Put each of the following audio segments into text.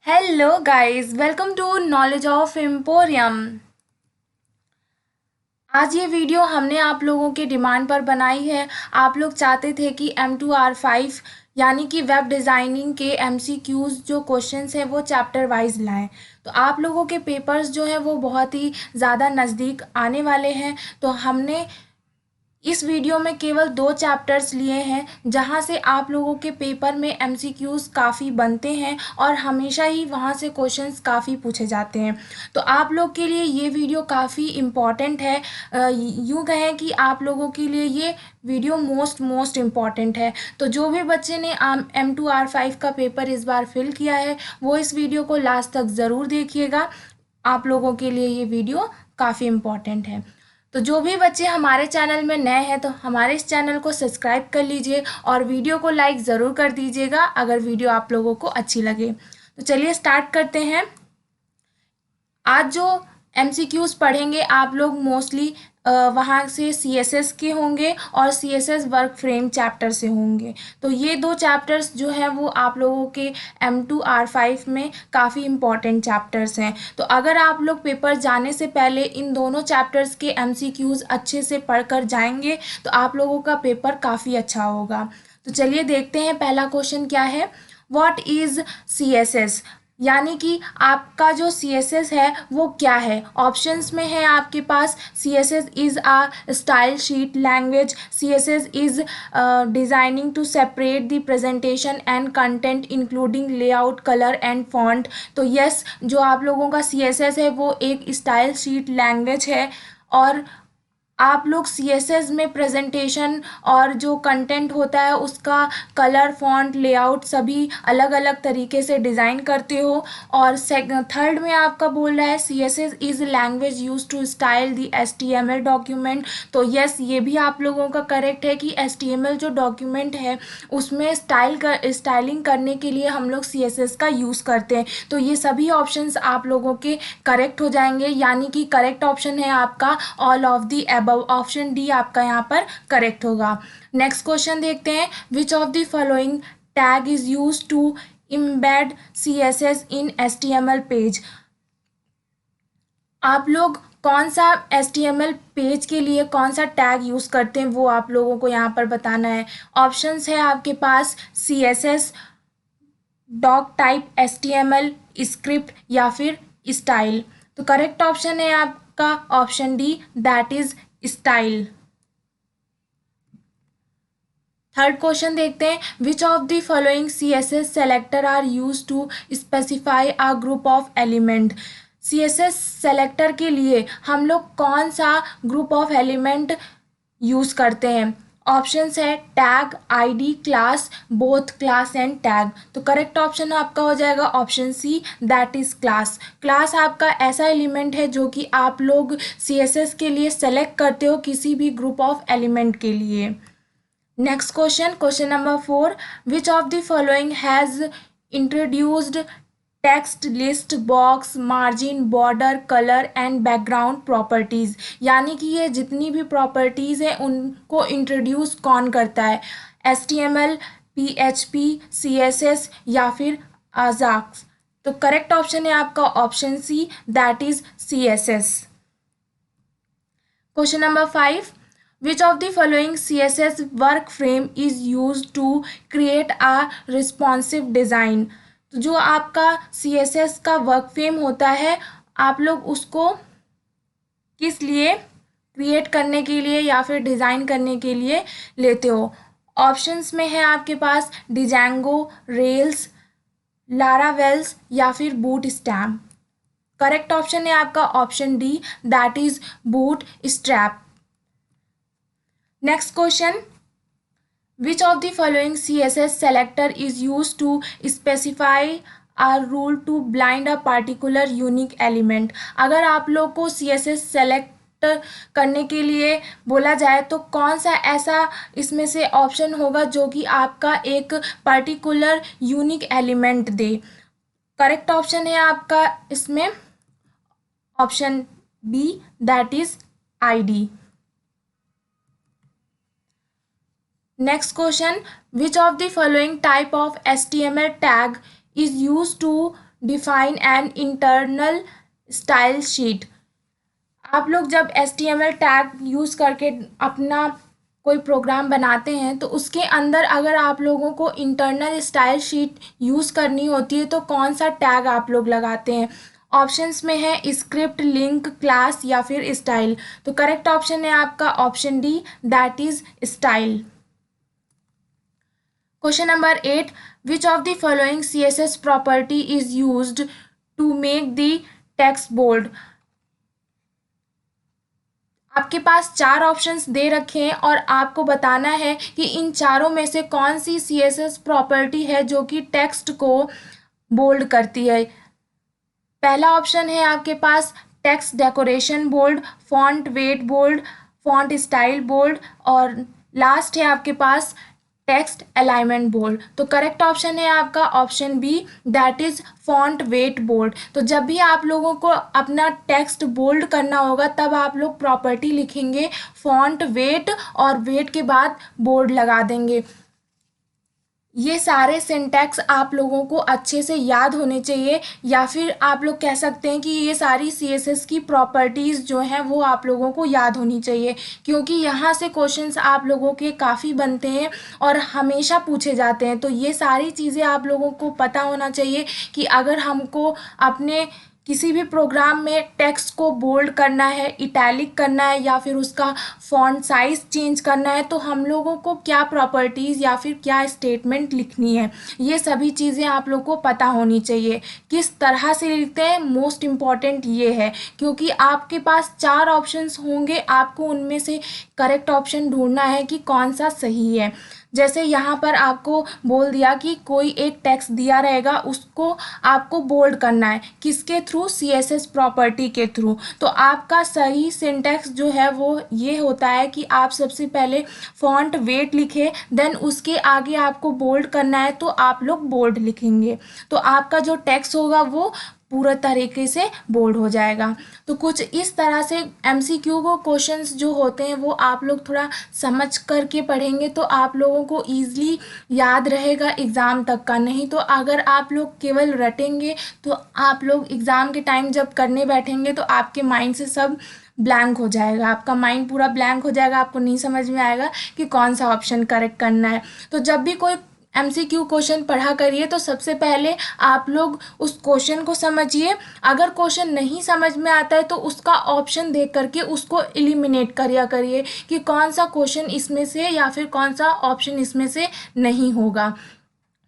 Hello guys, welcome to knowledge of emporium. आज ये video हमने आप लोगों के डिमांड पर बनाई है। आप लोग चाहते थे कि M2R5 यानी कि वेब डिज़ाइनिंग के MCQs जो क्वेश्चंस हैं वो चैप्टर वाइज लाएं। तो आप लोगों के पेपर्स जो हैं वो बहुत ही ज़्यादा नज़दीक आने वाले हैं। तो हमने इस वीडियो में केवल 2 चैप्टर्स लिए हैं जहां से आप लोगों के पेपर में MCQs काफ़ी बनते हैं और हमेशा ही वहां से क्वेश्चंस काफ़ी पूछे जाते हैं। तो आप लोग के लिए ये वीडियो काफ़ी इम्पॉर्टेंट है। यूँ कहें कि आप लोगों के लिए ये वीडियो मोस्ट इम्पॉर्टेंट है। तो जो भी बच्चे ने M2R5 का पेपर इस बार फिल किया है वो इस वीडियो को लास्ट तक ज़रूर देखिएगा। आप लोगों के लिए ये वीडियो काफ़ी इम्पॉर्टेंट है। तो जो भी बच्चे हमारे चैनल में नए हैं तो हमारे इस चैनल को सब्सक्राइब कर लीजिए और वीडियो को लाइक ज़रूर कर दीजिएगा अगर वीडियो आप लोगों को अच्छी लगे। तो चलिए स्टार्ट करते हैं। आज जो MCQs पढ़ेंगे आप लोग मोस्टली वहाँ से CSS के होंगे और CSS वर्क फ्रेम चैप्टर से होंगे। तो ये 2 चैप्टर्स जो हैं वो आप लोगों के M2R5 में काफ़ी इम्पॉर्टेंट चैप्टर्स हैं। तो अगर आप लोग पेपर जाने से पहले इन दोनों चैप्टर्स के MCQs अच्छे से पढ़ कर जाएंगे तो आप लोगों का पेपर काफ़ी अच्छा होगा। तो चलिए देखते हैं पहला क्वेश्चन क्या है। व्हाट इज़ CSS यानी कि आपका जो CSS है वो क्या है। ऑप्शंस में है आपके पास CSS is a style sheet language, CSS is designing to separate the presentation and content including layout colour and font. तो यस, जो आप लोगों का CSS है वो एक स्टाइल शीट लैंग्वेज है और आप लोग CSS में प्रेजेंटेशन और जो कंटेंट होता है उसका कलर फॉन्ट लेआउट सभी अलग अलग तरीके से डिज़ाइन करते हो। और थर्ड में आपका बोल रहा है CSS is language use to style the HTML document. तो यस, ये भी आप लोगों का करेक्ट है कि HTML जो डॉक्यूमेंट है उसमें स्टाइलिंग करने के लिए हम लोग CSS का यूज़ करते हैं। तो ये सभी ऑप्शंस आप लोगों के करेक्ट हो जाएंगे यानी कि करेक्ट ऑप्शन है आपका all of the above. Option D आपका यहाँ पर करेक्ट होगा। नेक्स्ट क्वेश्चन देखते हैं। Which of the following tag is use to embed CSS in HTML page. आप लोग कौन सा HTML पेज के लिए कौन सा टैग यूज़ करते हैं वो आप लोगों को यहाँ पर बताना है। ऑप्शंस है आपके पास CSS, doc type, HTML, script या फिर स्टाइल। तो करेक्ट ऑप्शन है आपका option D, that is style. Third question देखते हैं। Which of the following CSS selector are use to specify a group of element. CSS selector के लिए हम लोग कौन सा ग्रुप ऑफ एलिमेंट यूज़ करते हैं। ऑप्शंस है tag, ID, class, both class and tag. तो करेक्ट ऑप्शन आपका हो जाएगा option C, that is class. Class आपका ऐसा एलिमेंट है जो कि आप लोग CSS के लिए सेलेक्ट करते हो किसी भी ग्रुप ऑफ एलिमेंट के लिए। Next question, question number 4। Which of the following has introduced text list box margin border colour and background properties. यानी कि ये जितनी भी प्रॉपर्टीज़ हैं उनको इंट्रोड्यूस कौन करता है। HTML, PHP, CSS या फिर AJAX। तो करेक्ट ऑप्शन है आपका option C, that is CSS। Question number 5। Which of the following CSS work frame is use to create a responsive design. तो जो आपका CSS का वर्क फ्रेम होता है आप लोग उसको किस लिए क्रिएट करने के लिए या फिर डिज़ाइन करने के लिए लेते हो। ऑप्शंस में है आपके पास डिजेंगो, रेल्स, लारावेल्स या फिर बूट स्ट्रैप। करेक्ट ऑप्शन है आपका option D, that is boot strap. Next question. Which of the following CSS selector is used to specify a rule to blind a particular unique element। अगर आप लोग को CSS select करने के लिए बोला जाए तो कौन सा ऐसा इसमें से ऑप्शन होगा जो कि आपका एक पर्टिकुलर यूनिक एलिमेंट दे। करेक्ट ऑप्शन है आपका इसमें option B, that is ID। Next question. Which of the following type of HTML tag is used to define an internal style sheet. आप लोग जब HTML टैग यूज़ करके अपना कोई प्रोग्राम बनाते हैं तो उसके अंदर अगर आप लोगों को इंटरनल स्टाइल शीट यूज़ करनी होती है तो कौन सा टैग आप लोग लगाते हैं? ऑप्शंस में है स्क्रिप्ट, लिंक, क्लास या फिर स्टाइल। तो करेक्ट ऑप्शन है आपका option D, that is style. Question number 8, which of the following CSS property is used to make the text bold. आपके पास 4 ऑप्शंस दे रखे हैं और आपको बताना है कि इन चारों में से कौन सी CSS प्रॉपर्टी है जो कि टेक्स्ट को बोल्ड करती है। पहला ऑप्शन है आपके पास text decoration bold, font weight bold, font style bold और लास्ट है आपके पास टेक्स्ट अलाइनमेंट बोल्ड। तो करेक्ट ऑप्शन है आपका option B, that is font weight bold. तो जब भी आप लोगों को अपना टेक्स्ट बोल्ड करना होगा तब आप लोग प्रॉपर्टी लिखेंगे फॉन्ट वेट और वेट के बाद बोल्ड लगा देंगे। ये सारे सिंटैक्स आप लोगों को अच्छे से याद होने चाहिए या फिर आप लोग कह सकते हैं कि ये सारी CSS की प्रॉपर्टीज़ जो हैं वो आप लोगों को याद होनी चाहिए, क्योंकि यहाँ से क्वेश्चंस आप लोगों के काफ़ी बनते हैं और हमेशा पूछे जाते हैं। तो ये सारी चीज़ें आप लोगों को पता होना चाहिए कि अगर हमको अपने किसी भी प्रोग्राम में टेक्स्ट को बोल्ड करना है, इटैलिक करना है या फिर उसका फॉन्ट साइज चेंज करना है तो हम लोगों को क्या प्रॉपर्टीज़ या फिर क्या स्टेटमेंट लिखनी है, ये सभी चीज़ें आप लोग को पता होनी चाहिए। किस तरह से लिखते हैं, मोस्ट इम्पॉर्टेंट ये है, क्योंकि आपके पास 4 ऑप्शंस होंगे, आपको उनमें से करेक्ट ऑप्शन ढूंढना है कि कौन सा सही है। जैसे यहाँ पर आपको बोल दिया कि कोई एक टेक्स्ट दिया रहेगा, उसको आपको बोल्ड करना है, किसके थ्रू? CSS प्रॉपर्टी के थ्रू। तो आपका सही सिंटैक्स जो है वो ये होता है कि आप सबसे पहले फॉन्ट वेट लिखे, देन उसके आगे आपको बोल्ड करना है तो आप लोग बोल्ड लिखेंगे, तो आपका जो टेक्स्ट होगा वो पूरा तरीके से बोल्ड हो जाएगा। तो कुछ इस तरह से MCQ को क्वेश्चंस जो होते हैं वो आप लोग थोड़ा समझ करके पढ़ेंगे तो आप लोगों को ईज़िली याद रहेगा एग्ज़ाम तक का। नहीं तो अगर आप लोग केवल रटेंगे तो आप लोग एग्ज़ाम के टाइम जब करने बैठेंगे तो आपके माइंड से सब ब्लैंक हो जाएगा, आपका माइंड पूरा ब्लैंक हो जाएगा, आपको नहीं समझ में आएगा कि कौन सा ऑप्शन करेक्ट करना है। तो जब भी कोई MCQ क्वेश्चन पढ़ा करिए तो सबसे पहले आप लोग उस क्वेश्चन को समझिए। अगर क्वेश्चन नहीं समझ में आता है तो उसका ऑप्शन देख करके उसको एलिमिनेट करिए कि कौन सा क्वेश्चन इसमें से या फिर कौन सा ऑप्शन इसमें से नहीं होगा,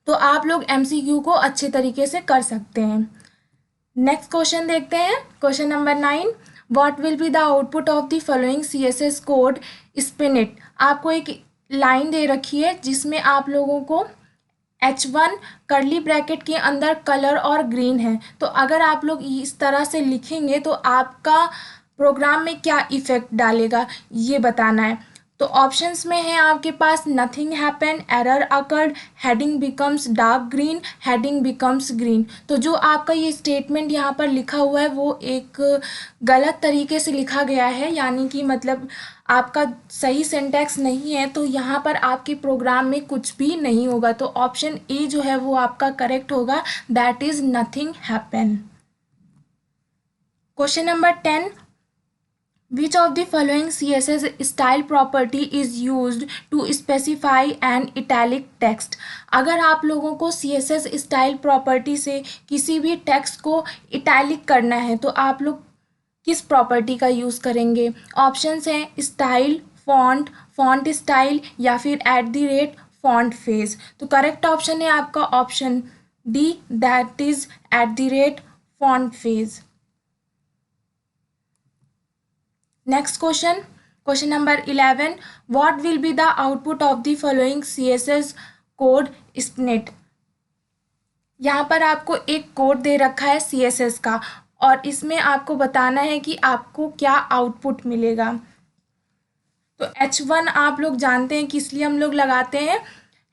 तो आप लोग MCQ को अच्छे तरीके से कर सकते हैं। नेक्स्ट क्वेश्चन देखते हैं, question number 9, what will be the output of the following CSS code spin it. आपको एक लाइन दे रखी है जिसमें आप लोगों को H1 कर्ली ब्रैकेट के अंदर कलर और ग्रीन है, तो अगर आप लोग इस तरह से लिखेंगे तो आपका प्रोग्राम में क्या इफ़ेक्ट डालेगा ये बताना है। तो ऑप्शंस में है आपके पास nothing happen, error occurred, heading becomes dark green, heading becomes green. तो जो आपका ये स्टेटमेंट यहाँ पर लिखा हुआ है वो एक गलत तरीके से लिखा गया है, यानी कि मतलब आपका सही सिंटैक्स नहीं है, तो यहाँ पर आपके प्रोग्राम में कुछ भी नहीं होगा। तो ऑप्शन ए जो है वो आपका करेक्ट होगा, that is nothing happen. Question number 10, which of the following CSS style property is used to specify an italic text। अगर आप लोगों को CSS स्टाइल प्रॉपर्टी से किसी भी टेक्स्ट को इटैलिक करना है तो आप लोग किस प्रॉपर्टी का यूज़ करेंगे? ऑप्शंस हैं स्टाइल, फॉन्ट, फॉन्ट स्टाइल या फिर @ फॉन्ट फेज। तो करेक्ट ऑप्शन है आपका option D, that is @ font face. Next question, question number 11, what will be the output of the following CSS code snippet. यहाँ पर आपको एक कोड दे रखा है CSS का और इसमें आपको बताना है कि आपको क्या आउटपुट मिलेगा। तो H1 आप लोग जानते हैं कि इसलिए हम लोग लगाते हैं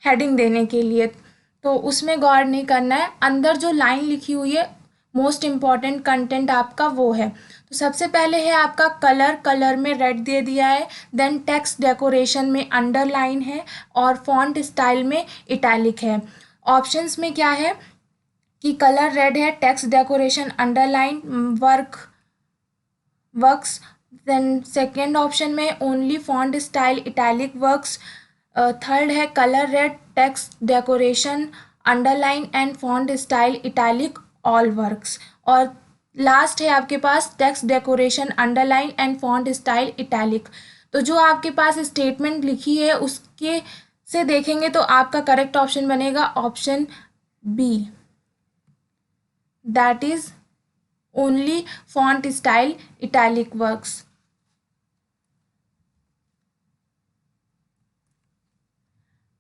हेडिंग देने के लिए, तो उसमें गौर नहीं करना है। अंदर जो लाइन लिखी हुई है मोस्ट इम्पॉर्टेंट कंटेंट आपका वो है। तो सबसे पहले है आपका कलर, कलर में रेड दे दिया है, देन टेक्स्ट डेकोरेशन में अंडरलाइन है और फॉन्ट स्टाइल में इटैलिक है। ऑप्शंस में क्या है? कि कलर रेड है, text decoration underline works. Then second option में only font style italic works. Third है colour red, text decoration underline and font style italic all works. और लास्ट है आपके पास text decoration underline and font style italic. तो जो आपके पास statement लिखी है उसके से देखेंगे तो आपका करेक्ट ऑप्शन बनेगा option B, that is only font style italic works.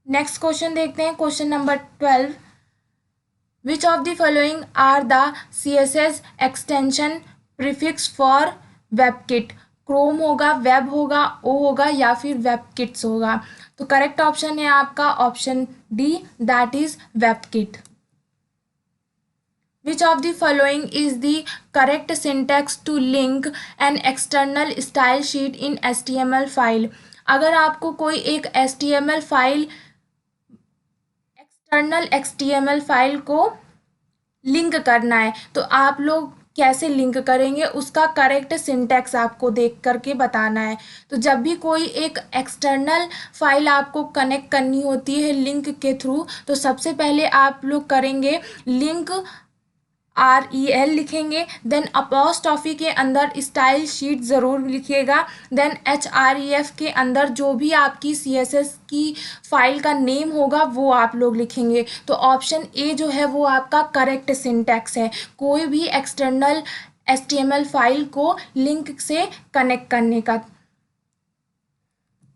Next question देखते हैं, question number 12। Which of the following are the CSS extension prefix for webkit? Chrome होगा, वेब होगा, ओ होगा या फिर वेबकिट्स होगा। तो करेक्ट ऑप्शन है आपका option D, that is WebKit. Which of the following is the correct syntax to link an external style sheet in HTML file? अगर आपको कोई एक HTML file, external HTML file को लिंक करना है तो आप लोग कैसे लिंक करेंगे, उसका करेक्ट सिंटैक्स आपको देख करके बताना है। तो जब भी कोई एक एक्सटर्नल फाइल आपको कनेक्ट करनी होती है लिंक के थ्रू, तो सबसे पहले आप लोग करेंगे लिंक, REL लिखेंगे, देन अपॉस्ट्रॉफी के अंदर स्टाइल शीट ज़रूर लिखिएगा, देन HREF के अंदर जो भी आपकी CSS की फाइल का नेम होगा वो आप लोग लिखेंगे। तो ऑप्शन ए जो है वो आपका करेक्ट सिंटैक्स है कोई भी एक्सटर्नल HTML फाइल को लिंक से कनेक्ट करने का।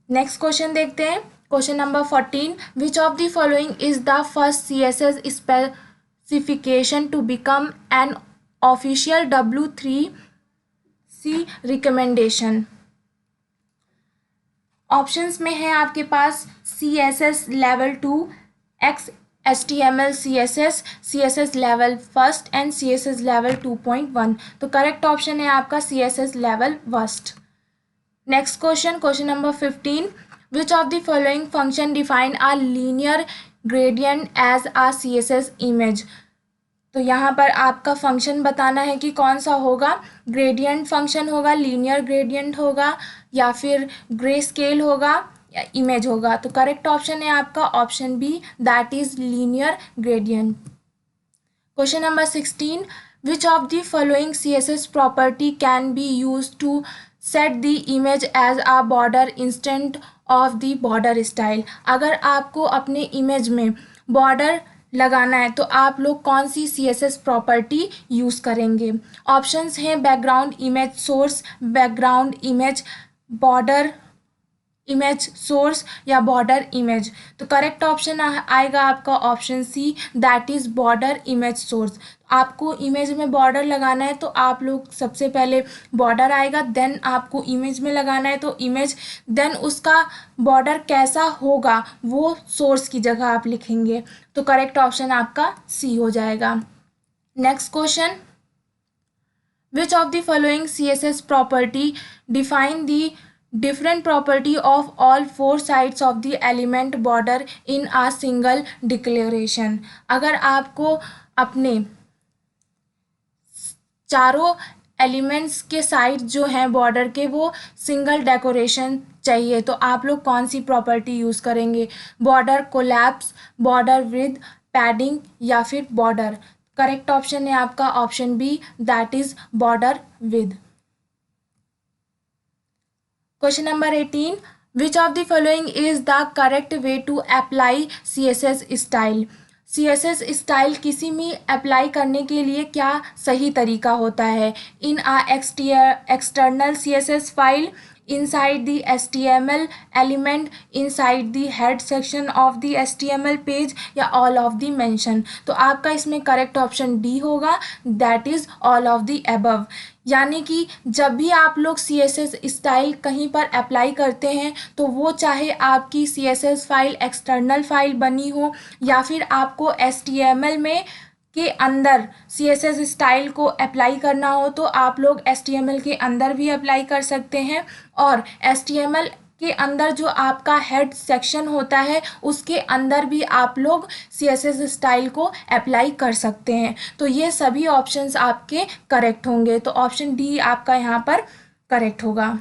नेक्स्ट क्वेश्चन देखते हैं, question number 14। Which of the following is the first CSS specification to become an official W3C recommendation? Options में है आपके पास CSS level 2, XHTML CSS, CSS level first and CSS level 2.1। तो correct option है आपका CSS level first. Next question, question number 15। Which of the following function define a linear gradient as a CSS image? तो यहाँ पर आपका function बताना है कि कौन सा होगा, ग्रेडियंट फंक्शन होगा, लीनियर ग्रेडियंट होगा या फिर ग्रे स्केल होगा या इमेज होगा। तो करेक्ट ऑप्शन है आपका option B, that is linear gradient. Question number 16। Which of the following CSS property can be use to set the image as a border instead of the border style? अगर आपको अपने image में border लगाना है तो आप लोग कौन सी CSS प्रॉपर्टी यूज़ करेंगे? ऑप्शंस हैं background image source, background image, border image source या बॉर्डर इमेज। तो करेक्ट ऑप्शन आएगा आपका option C, that is border image source. आपको इमेज में बॉर्डर लगाना है तो आप लोग सबसे पहले बॉर्डर आएगा, देन आपको इमेज में लगाना है तो इमेज, देन उसका बॉर्डर कैसा होगा वो सोर्स की जगह आप लिखेंगे। तो करेक्ट ऑप्शन आपका सी हो जाएगा। Next question. Which of the following CSS property define the different property of all four sides of the element border in a single declaration? अगर आपको अपने चारों एलिमेंट्स के साइड जो हैं बॉर्डर के वो सिंगल डेकोरेशन चाहिए तो आप लोग कौन सी प्रॉपर्टी यूज़ करेंगे? Border collapse, border width, padding या फिर बॉर्डर? करेक्ट ऑप्शन है आपका option B, that is border width. Question number 18. Which of the following is the correct way to apply CSS style? CSS style किसी में apply करने के लिए क्या सही तरीका होता है? In a external CSS file, inside the HTML element, inside the head section of the HTML page या all of the mention? तो आपका इसमें करेक्ट ऑप्शन डी होगा, that is all of the above। यानी कि जब भी आप लोग CSS स्टाइल कहीं पर अप्लाई करते हैं तो वो चाहे आपकी CSS फाइल एक्सटर्नल फाइल बनी हो या फिर आपको HTML में के अंदर CSS स्टाइल को अप्लाई करना हो तो आप लोग HTML के अंदर भी अप्लाई कर सकते हैं और HTML के अंदर जो आपका हेड सेक्शन होता है उसके अंदर भी आप लोग CSS स्टाइल को अप्लाई कर सकते हैं। तो ये सभी ऑप्शंस आपके करेक्ट होंगे, तो ऑप्शन डी आपका यहाँ पर करेक्ट होगा।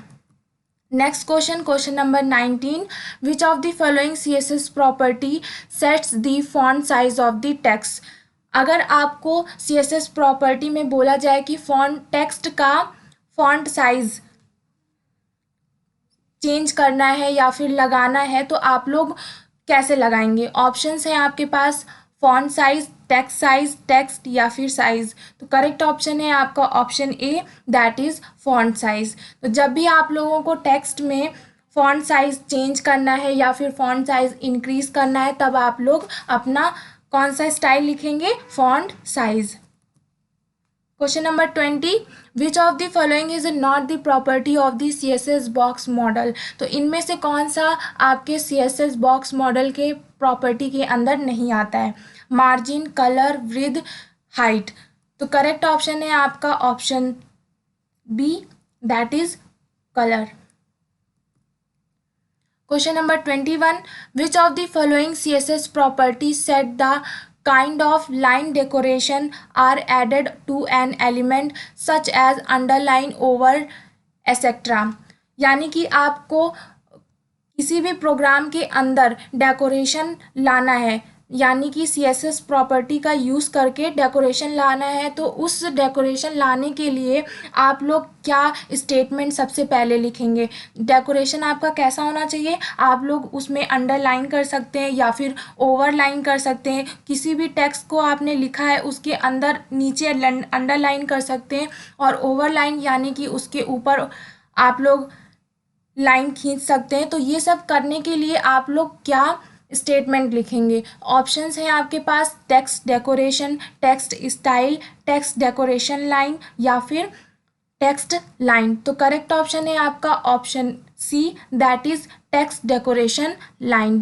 Next question number 19, which of the following CSS property sets the font size of the text. अगर आपको CSS प्रॉपर्टी में बोला जाए कि टेक्स्ट का फॉन्ट साइज चेंज करना है या फिर लगाना है तो आप लोग कैसे लगाएंगे। ऑप्शंस हैं आपके पास, फॉन्ट साइज, टेक्स्ट या फिर साइज। तो करेक्ट ऑप्शन है आपका option A, that is font size. तो जब भी आप लोगों को टेक्स्ट में फॉन्ट साइज चेंज करना है या फिर फॉन्ट साइज इंक्रीज करना है तब आप लोग अपना कौन सा स्टाइल लिखेंगे, font size. Question number 20, which of the following is not the property of the CSS box model. तो इनमें से कौन सा आपके CSS बॉक्स मॉडल के प्रॉपर्टी के अंदर नहीं आता है। Margin, colour, width, height. तो करेक्ट ऑप्शन है आपका option B, that is colour. Question number 21, which of the following CSS property set the kind of line decoration are added to an element such as underline, over, etc. यानी कि आपको किसी भी programme के अंदर decoration लाना है, यानी कि CSS प्रॉपर्टी का यूज़ करके डेकोरेशन लाना है, तो उस डेकोरेशन लाने के लिए आप लोग क्या स्टेटमेंट सबसे पहले लिखेंगे। डेकोरेशन आपका कैसा होना चाहिए, आप लोग उसमें अंडरलाइन कर सकते हैं या फिर ओवरलाइन कर सकते हैं। किसी भी टेक्स्ट को आपने लिखा है उसके अंदर नीचे अंडरलाइन कर सकते हैं, और ओवरलाइन यानी कि उसके ऊपर आप लोग लाइन खींच सकते हैं। तो ये सब करने के लिए आप लोग क्या स्टेटमेंट लिखेंगे। ऑप्शंस हैं आपके पास, text decoration, text style, text decoration line या फिर टेक्स्ट लाइन। तो करेक्ट ऑप्शन है आपका option C, that is text decoration line.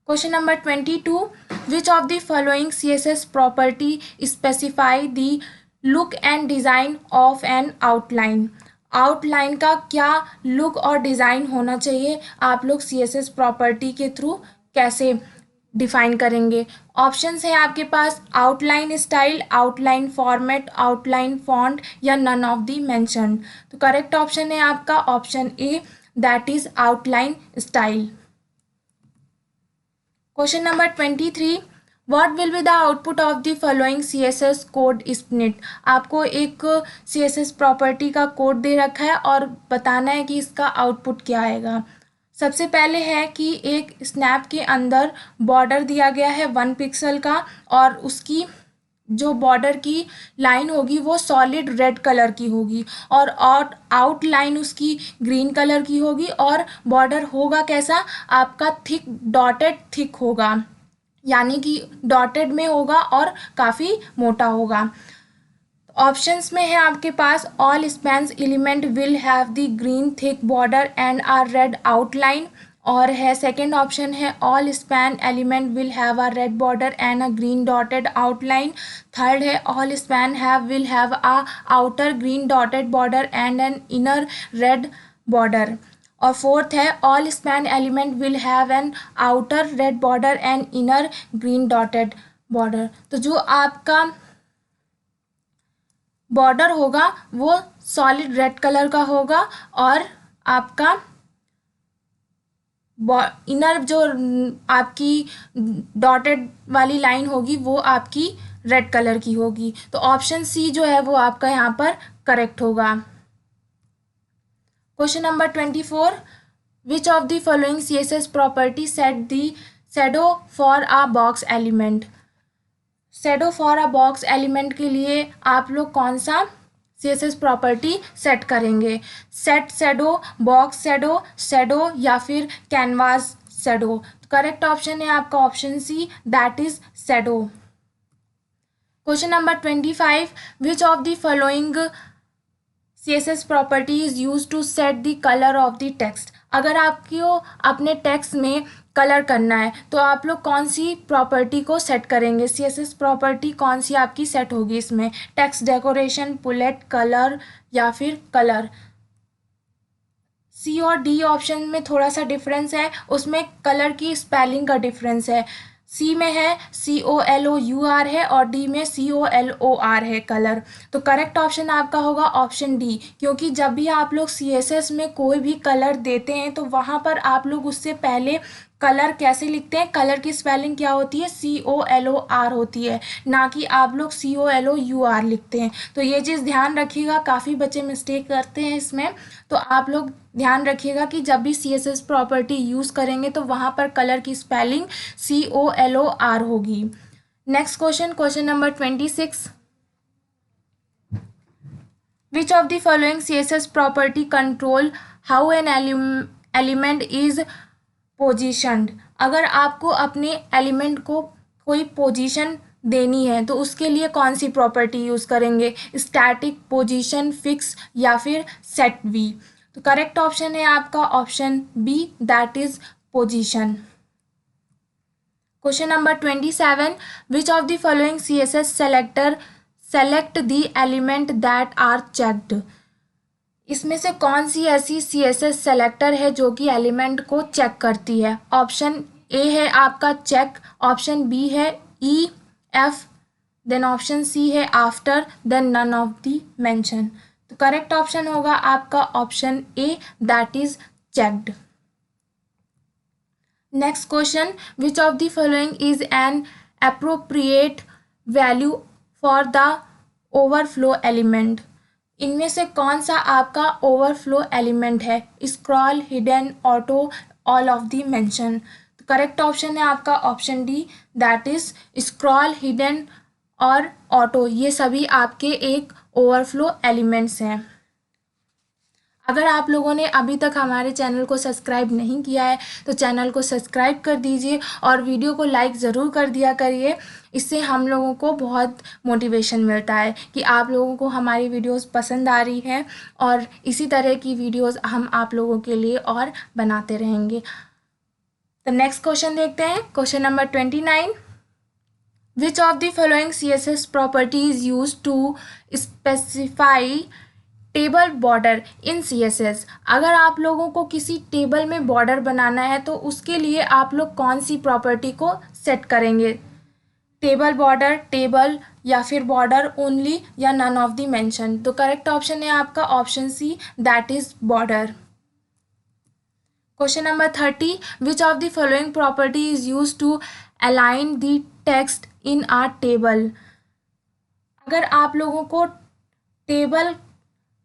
Question number 22, which of the following CSS property specify the look and design of an outline. Outline का क्या look और design होना चाहिए, आप लोग CSS प्रॉपर्टी के थ्रू कैसे डिफाइन करेंगे। ऑप्शंस हैं आपके पास, outline style, outline format, outline font या नन ऑफ द मेंशन्ड। तो करेक्ट ऑप्शन है आपका option A, that is outline style. Question number 23, what will be the output of the following CSS code split. आपको एक CSS property का code दे रखा है और बताना है कि इसका आउटपुट क्या आएगा। सबसे पहले है कि एक स्नैप के अंदर बॉर्डर दिया गया है 1 पिक्सल का, और उसकी जो बॉर्डर की लाइन होगी वो सॉलिड रेड कलर की होगी, और आउटलाइन उसकी ग्रीन कलर की होगी, और बॉर्डर होगा कैसा, आपका थिक डॉटेड थिक होगा, यानी कि डॉटेड में होगा और काफ़ी मोटा होगा। ऑप्शंस में है आपके पास, all spans element will have the green thick border and are red outline, और है सेकंड ऑप्शन है, all span element will have a red border and a green dotted outline. Third है, all span will have a outer green dotted border and an inner red border. और fourth है, all span element will have an outer red border and inner green dotted border. तो जो आपका border होगा वो solid red colour का होगा, और आपका इनर जो आपकी डॉटेड वाली लाइन होगी वो आपकी रेड कलर की होगी। तो ऑप्शन सी जो है वो आपका यहाँ पर करेक्ट होगा। Question number 24, which of the following CSS property set the shadow for a box element. Shadow for a box element के लिए आप लोग कौन सा CSS प्रॉपर्टी सेट करेंगे। Set shadow, box shadow, shadow या फिर कैनवास शैडो। करेक्ट ऑप्शन है आपका option C, that is shadow. Question number 25, which of the following CSS property is use to set the colour of the text. अगर आपको अपने text में colour करना है तो आप लोग कौन सी प्रॉपर्टी को सेट करेंगे, CSS प्रॉपर्टी कौन सी आपकी सेट होगी इसमें, टेक्स्ट डेकोरेशन, पुलेट, कलर या फिर कलर। सी और डी ऑप्शन में थोड़ा सा डिफरेंस है, उसमें कलर की स्पेलिंग का डिफरेंस है। सी में है COLOUR है और डी में COLOR है कलर। तो करेक्ट ऑप्शन आपका होगा ऑप्शन डी, क्योंकि जब भी आप लोग CSS में कोई भी कलर देते हैं तो वहाँ पर आप लोग उससे पहले कलर कैसे लिखते हैं, कलर की स्पेलिंग क्या होती है, COLOR होती है, ना कि आप लोग COLOUR लिखते हैं। तो ये चीज़ ध्यान रखिएगा, काफ़ी बच्चे मिस्टेक करते हैं इसमें। तो आप लोग ध्यान रखिएगा कि जब भी CSS प्रॉपर्टी यूज़ करेंगे तो वहाँ पर कलर की स्पेलिंग COLOR होगी। Next question, question number 26। Which of the following CSS property control how an element is positioned. अगर आपको अपने एलिमेंट को कोई पोजीशन देनी है तो उसके लिए कौन सी प्रॉपर्टी यूज़ करेंगे, स्टैटिक, पोजीशन, फिक्स या फिर सेट वी। तो करेक्ट ऑप्शन है आपका option B, that is position. Question number 27। Which of the following CSS selector select the element that are checked. इसमें से कौन सी ऐसी CSS सेलेक्टर है जो कि एलिमेंट को चेक करती है। ऑप्शन ए है आपका चेक, ऑप्शन बी है EF, देन ऑप्शन सी है after, then none of the mention. तो करेक्ट ऑप्शन होगा आपका option A, that is checked. Next question, which of the following is an appropriate value for the overflow element. इनमें से कौन सा आपका overflow element है, scroll, hidden, auto, all of the mention. तो करेक्ट ऑप्शन है आपका option D, that is scroll, hidden और ऑटो, ये सभी आपके एक ओवरफ्लो एलिमेंट्स हैं। अगर आप लोगों ने अभी तक हमारे चैनल को सब्सक्राइब नहीं किया है तो चैनल को सब्सक्राइब कर दीजिए और वीडियो को लाइक ज़रूर कर दिया करिए। इससे हम लोगों को बहुत मोटिवेशन मिलता है कि आप लोगों को हमारी वीडियोस पसंद आ रही है और इसी तरह की वीडियोस हम आप लोगों के लिए और बनाते रहेंगे। तो नेक्स्ट क्वेश्चन देखते हैं, question number 29। Which of the following CSS property is use to specify table border in CSS। अगर आप लोगों को किसी टेबल में बॉर्डर बनाना है तो उसके लिए आप लोग कौन सी प्रॉपर्टी को सेट करेंगे, टेबल बॉर्डर, टेबल या फिर बॉर्डर ओनली या नन ऑफ द मेंशन। तो करेक्ट ऑप्शन है आपका option C, that is border. Question number 30। Which of the following property is use to align the text in a table. अगर आप लोगों को टेबल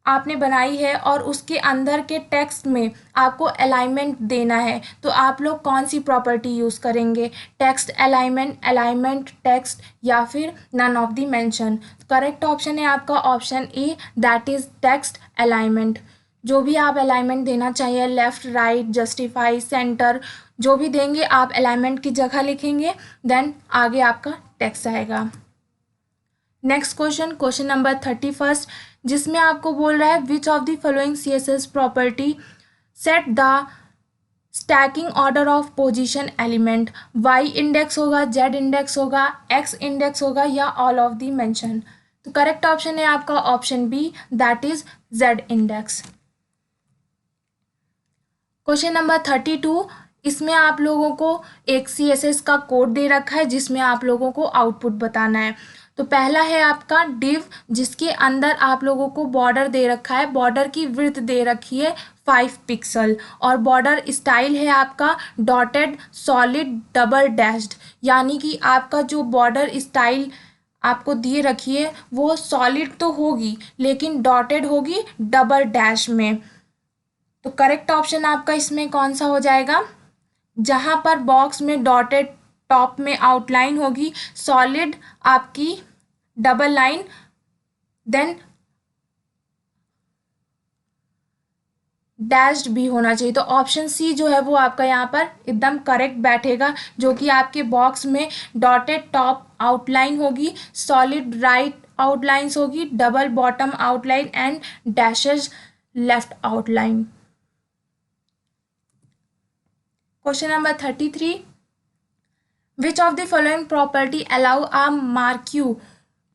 आपने बनाई है और उसके अंदर के टेक्स्ट में आपको अलाइनमेंट देना है तो आप लोग कौन सी प्रॉपर्टी यूज़ करेंगे, टेक्स्ट अलाइनमेंट, अलाइनमेंट टेक्स्ट या फिर none of the mention. Correct option है आपका option A, that is text alignment. जो भी आप अलाइनमेंट देना चाहिए, लेफ्ट, राइट, जस्टिफाई, सेंटर, जो भी देंगे आप अलाइनमेंट की जगह लिखेंगे, देन आगे आपका टेक्स्ट आएगा। नेक्स्ट क्वेश्चन, क्वेश्चन नंबर 31, जिसमें आपको बोल रहा है which of the following CSS property set the stacking order of position element. Y index होगा, Z इंडेक्स होगा, X इंडेक्स होगा या ऑल ऑफ द मेंशन। तो करेक्ट ऑप्शन है आपका option B, that is Z index. Question number 32, इसमें आप लोगों को एक CSS का कोड दे रखा है जिसमें आप लोगों को आउटपुट बताना है। तो पहला है आपका डिव, जिसके अंदर आप लोगों को बॉर्डर दे रखा है, बॉर्डर की विड्थ दे रखी है 5 पिक्सल और बॉर्डर स्टाइल है आपका डॉटेड, सॉलिड, डबल डैश्ड। यानी कि आपका जो बॉर्डर स्टाइल आपको दिए रखी है वो सॉलिड तो होगी लेकिन डॉटेड होगी डबल डैश में। तो करेक्ट ऑप्शन आपका इसमें कौन सा हो जाएगा, जहाँ पर बॉक्स में डॉटेड टॉप में आउटलाइन होगी, सॉलिड आपकी डबल लाइन, देन डैश्ड भी होना चाहिए। तो ऑप्शन सी जो है वो आपका यहाँ पर एकदम करेक्ट बैठेगा, जो कि आपके बॉक्स में डॉटेड टॉप आउटलाइन होगी, सॉलिड राइट आउटलाइंस होगी, double bottom outline and dashes left outline. Question number 33, which of the following property allow a marquee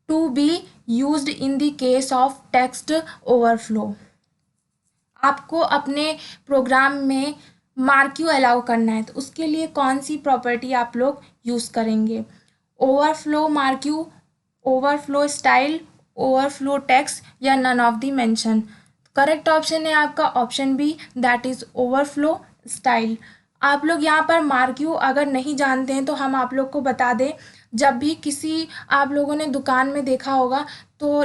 to be used in the case of text overflow. आपको अपने programme में marquee allow करना है, तो उसके लिए कौन सी प्रॉपर्टी आप लोग यूज़ करेंगे? Overflow marquee, overflow style, overflow text या none of the mention. Correct option है आपका option B, that is overflow style. आप लोग यहाँ पर मार्क्यू अगर नहीं जानते हैं तो हम आप लोग को बता दें, जब भी किसी आप लोगों ने दुकान में देखा होगा तो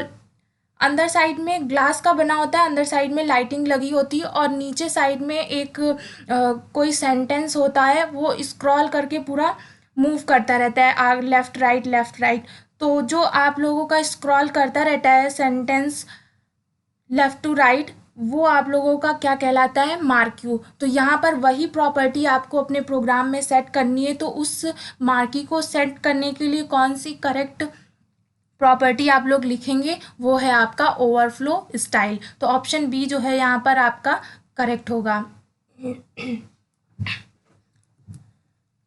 अंदर साइड में ग्लास का बना होता है, अंदर साइड में लाइटिंग लगी होती है और नीचे साइड में एक कोई सेंटेंस होता है, वो स्क्रॉल करके पूरा मूव करता रहता है, आग लेफ्ट राइट। तो जो आप लोगों का स्क्रॉल करता रहता है सेंटेंस लेफ्ट टू राइट, वो आप लोगों का क्या कहलाता है? मार्क्यू। तो यहाँ पर वही प्रॉपर्टी आपको अपने प्रोग्राम में सेट करनी है, तो उस मार्की को सेट करने के लिए कौन सी करेक्ट प्रॉपर्टी आप लोग लिखेंगे? वो है आपका ओवरफ्लो स्टाइल। तो ऑप्शन बी जो है यहाँ पर आपका करेक्ट होगा।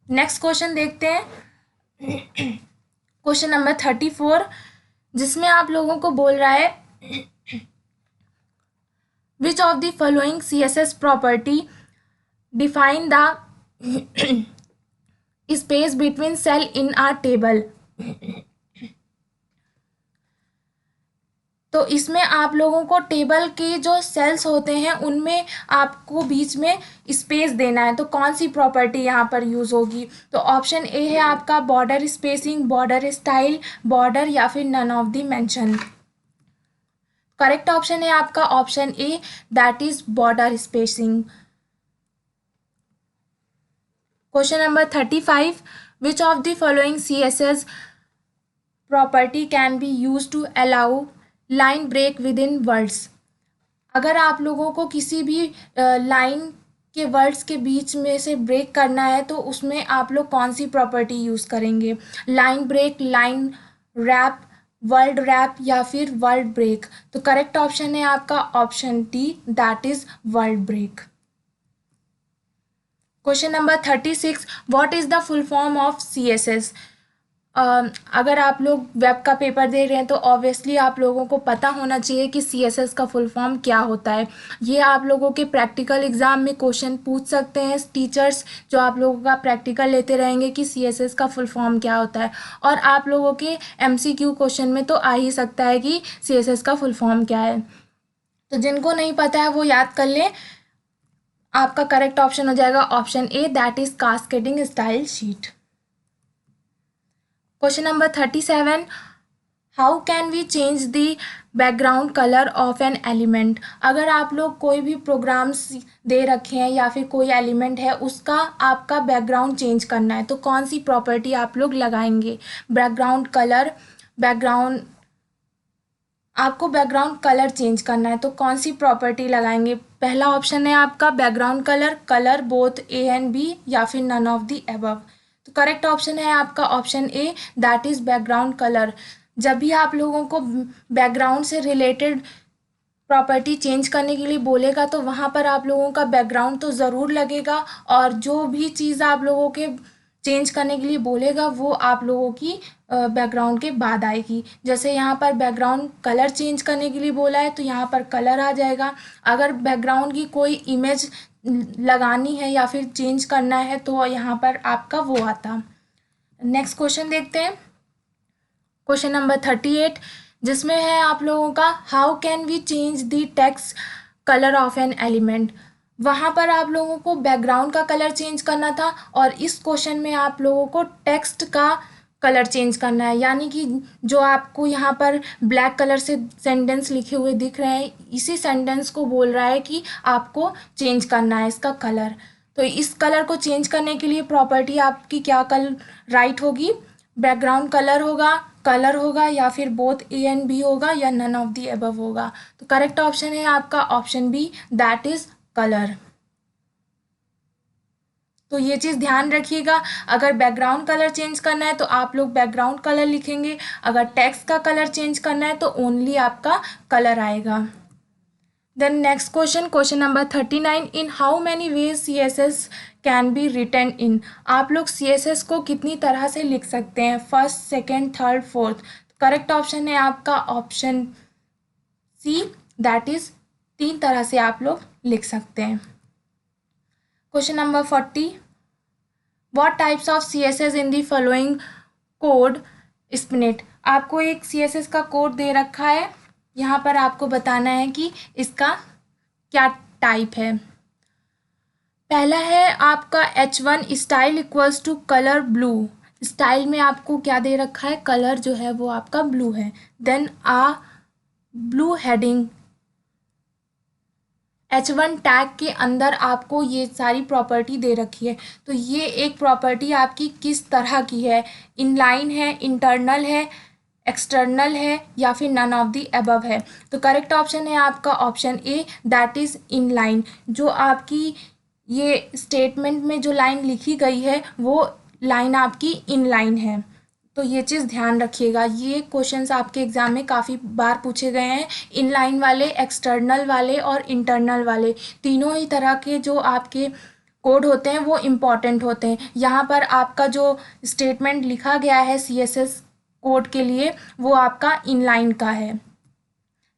नेक्स्ट क्वेश्चन देखते हैं, क्वेश्चन नंबर 34, जिसमें आप लोगों को बोल रहा है which of the following CSS property define the space between cell in a table. तो इसमें आप लोगों को टेबल के जो सेल्स होते हैं उनमें आपको बीच में स्पेस देना है, तो कौन सी प्रॉपर्टी यहाँ पर यूज़ होगी? तो ऑप्शन ए है आपका border spacing, border style, border या फिर none of the mention. Correct option है आपका option A, that is border spacing. Question number 35, which of the following CSS property can be use to allow line break within words. अगर आप लोगों को किसी भी लाइन के words के बीच में से ब्रेक करना है तो उसमें आप लोग कौन सी प्रॉपर्टी यूज़ करेंगे? Line break, line wrap, word wrap या फिर वर्ड ब्रेक। तो करेक्ट ऑप्शन है आपका option D, that is word break. Question number 36, what is the full form of CSS? अगर आप लोग वेब का पेपर दे रहे हैं तो ऑब्वियसली आप लोगों को पता होना चाहिए कि CSS का फुल फॉर्म क्या होता है। ये आप लोगों के प्रैक्टिकल एग्जाम में क्वेश्चन पूछ सकते हैं टीचर्स, जो आप लोगों का प्रैक्टिकल लेते रहेंगे कि CSS का फुल फॉर्म क्या होता है। और आप लोगों के MCQ क्वेश्चन में तो आ ही सकता है कि CSS का फुल फॉर्म क्या है। तो जिनको नहीं पता है वो याद कर लें। आपका करेक्ट ऑप्शन हो जाएगा option A, that is cascading style sheet. Question number 37, how can we change the background colour of an element? अगर आप लोग कोई भी प्रोग्राम्स दे रखे हैं या फिर कोई एलिमेंट है उसका आपका बैकग्राउंड चेंज करना है तो कौन सी प्रॉपर्टी आप लोग लगाएंगे? बैकग्राउंड कलर, बैकग्राउंड, आपको बैकग्राउंड कलर चेंज करना है तो कौन सी प्रॉपर्टी लगाएंगे? पहला ऑप्शन है आपका background colour, colour both A and B या फिर नन ऑफ द एबव। तो करेक्ट ऑप्शन है आपका option A, that is background colour. जब भी आप लोगों को बैकग्राउंड से रिलेटेड प्रॉपर्टी चेंज करने के लिए बोलेगा तो वहाँ पर आप लोगों का बैकग्राउंड तो ज़रूर लगेगा और जो भी चीज़ आप लोगों के चेंज करने के लिए बोलेगा वो आप लोगों की बैकग्राउंड के बाद आएगी। जैसे यहाँ पर बैकग्राउंड कलर चेंज करने के लिए बोला है तो यहाँ पर कलर आ जाएगा। अगर बैकग्राउंड की कोई इमेज लगानी है या फिर चेंज करना है तो यहाँ पर आपका वो आता। नेक्स्ट क्वेश्चन देखते हैं, क्वेश्चन नंबर 38, जिसमें है आप लोगों का how can we change the text colour of an element. वहाँ पर आप लोगों को बैकग्राउंड का कलर चेंज करना था और इस क्वेश्चन में आप लोगों को टेक्स्ट का कलर चेंज करना है, यानी कि जो आपको यहाँ पर ब्लैक कलर से सेंटेंस लिखे हुए दिख रहे हैं इसी सेंटेंस को बोल रहा है कि आपको चेंज करना है इसका कलर। तो इस कलर को चेंज करने के लिए प्रॉपर्टी आपकी क्या राइट होगी? बैकग्राउंड कलर होगा या फिर बोथ ए एंड बी होगा या नन ऑफ दी अबव होगा। तो करेक्ट ऑप्शन है आपका option B, that is colour. तो ये चीज़ ध्यान रखिएगा, अगर बैकग्राउंड कलर चेंज करना है तो आप लोग बैकग्राउंड कलर लिखेंगे, अगर टेक्स्ट का कलर चेंज करना है तो ओनली आपका कलर आएगा। Then next question, question number 39, in how many ways CSS can be written in. आप लोग CSS को कितनी तरह से लिख सकते हैं? First, second, third, fourth. Correct option है आपका ऑप्शन सी, दैट इज 3 तरह से आप लोग लिख सकते हैं। Question number 40, what types of CSS in the following code snippet. आपको एक CSS का कोड दे रखा है, यहाँ पर आपको बताना है कि इसका क्या टाइप है। पहला है आपका H1 style equals to colour blue. Style में आपको क्या दे रखा है, कलर जो है वो आपका ब्लू है। Then blue heading. H1 tag के अंदर आपको ये सारी प्रॉपर्टी दे रखी है। तो ये एक प्रॉपर्टी आपकी किस तरह की है, इनलाइन है, इंटरनल है, एक्सटर्नल है, या फिर नन ऑफ दी अबव है। तो करेक्ट ऑप्शन है आपका option A, that is inline. जो आपकी ये स्टेटमेंट में जो लाइन लिखी गई है वो लाइन आपकी इनलाइन है। तो ये चीज़ ध्यान रखिएगा, ये क्वेश्चंस आपके एग्ज़ाम में काफ़ी बार पूछे गए हैं। इनलाइन वाले, एक्सटर्नल वाले और इंटरनल वाले, तीनों ही तरह के जो आपके कोड होते हैं वो इम्पॉर्टेंट होते हैं। यहाँ पर आपका जो स्टेटमेंट लिखा गया है CSS कोड के लिए वो आपका इनलाइन का है।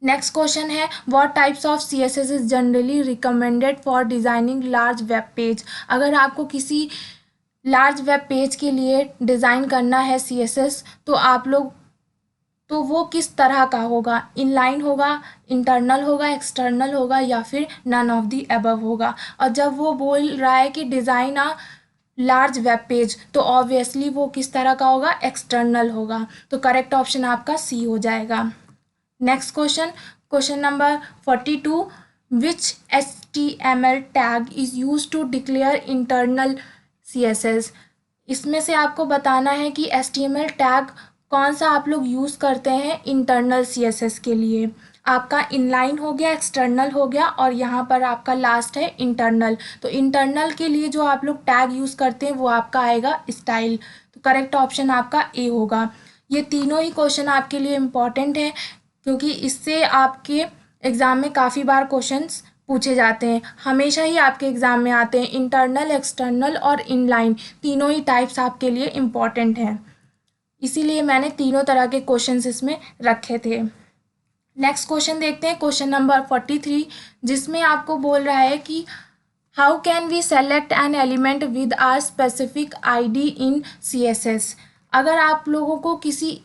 नेक्स्ट क्वेश्चन है, what types of CSS is generally recommended for designing large web page. अगर आपको किसी लार्ज वेब पेज के लिए डिज़ाइन करना है CSS, तो आप लोग, तो वो किस तरह का होगा, इनलाइन होगा, इंटरनल होगा, एक्सटर्नल होगा, या फिर नन ऑफ दी अबव होगा। और जब वो बोल रहा है कि डिज़ाइन लार्ज वेब पेज, तो ऑब्वियसली वो किस तरह का होगा, एक्सटर्नल होगा। तो करेक्ट ऑप्शन आपका C हो जाएगा। Next question, question number 42, which HTML tag is use to declare internal CSS। इसमें से आपको बताना है कि HTML टैग कौन सा आप लोग यूज़ करते हैं इंटरनल CSS के लिए। आपका इनलाइन हो गया, एक्सटर्नल हो गया, और यहाँ पर आपका लास्ट है इंटरनल। तो इंटरनल के लिए जो आप लोग टैग यूज़ करते हैं वो आपका आएगा स्टाइल। तो करेक्ट ऑप्शन आपका A होगा। ये तीनों ही क्वेश्चन आपके लिए इम्पॉर्टेंट है, क्योंकि इससे आपके एग्ज़ाम में काफ़ी बार क्वेश्चंस पूछे जाते हैं, हमेशा ही आपके एग्ज़ाम में आते हैं। इंटरनल, एक्सटर्नल और इनलाइन तीनों ही टाइप्स आपके लिए इम्पॉर्टेंट हैं, इसीलिए मैंने तीनों तरह के क्वेश्चंस इसमें रखे थे। नेक्स्ट क्वेश्चन देखते हैं, क्वेश्चन नंबर 43, जिसमें आपको बोल रहा है कि how can we select an element with our specific ID in CSS। अगर आप लोगों को किसी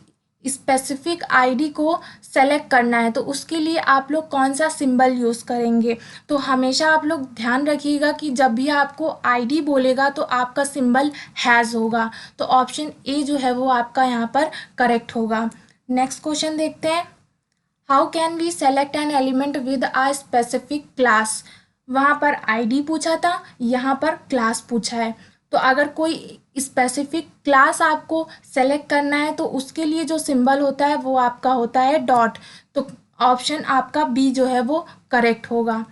स्पेसिफिक ID को सेलेक्ट करना है तो उसके लिए आप लोग कौन सा सिंबल यूज़ करेंगे। तो हमेशा आप लोग ध्यान रखिएगा कि जब भी आपको ID बोलेगा तो आपका सिंबल हैज़ होगा। तो ऑप्शन A जो है वो आपका यहाँ पर करेक्ट होगा। नेक्स्ट क्वेश्चन देखते हैं, how can we select an element with a specific class. वहाँ पर ID पूछा था, यहाँ पर क्लास पूछा है। तो अगर कोई स्पेसिफिक क्लास आपको सेलेक्ट करना है तो उसके लिए जो सिंबल होता है वो आपका होता है डॉट। तो ऑप्शन आपका B जो है वो करेक्ट होगा।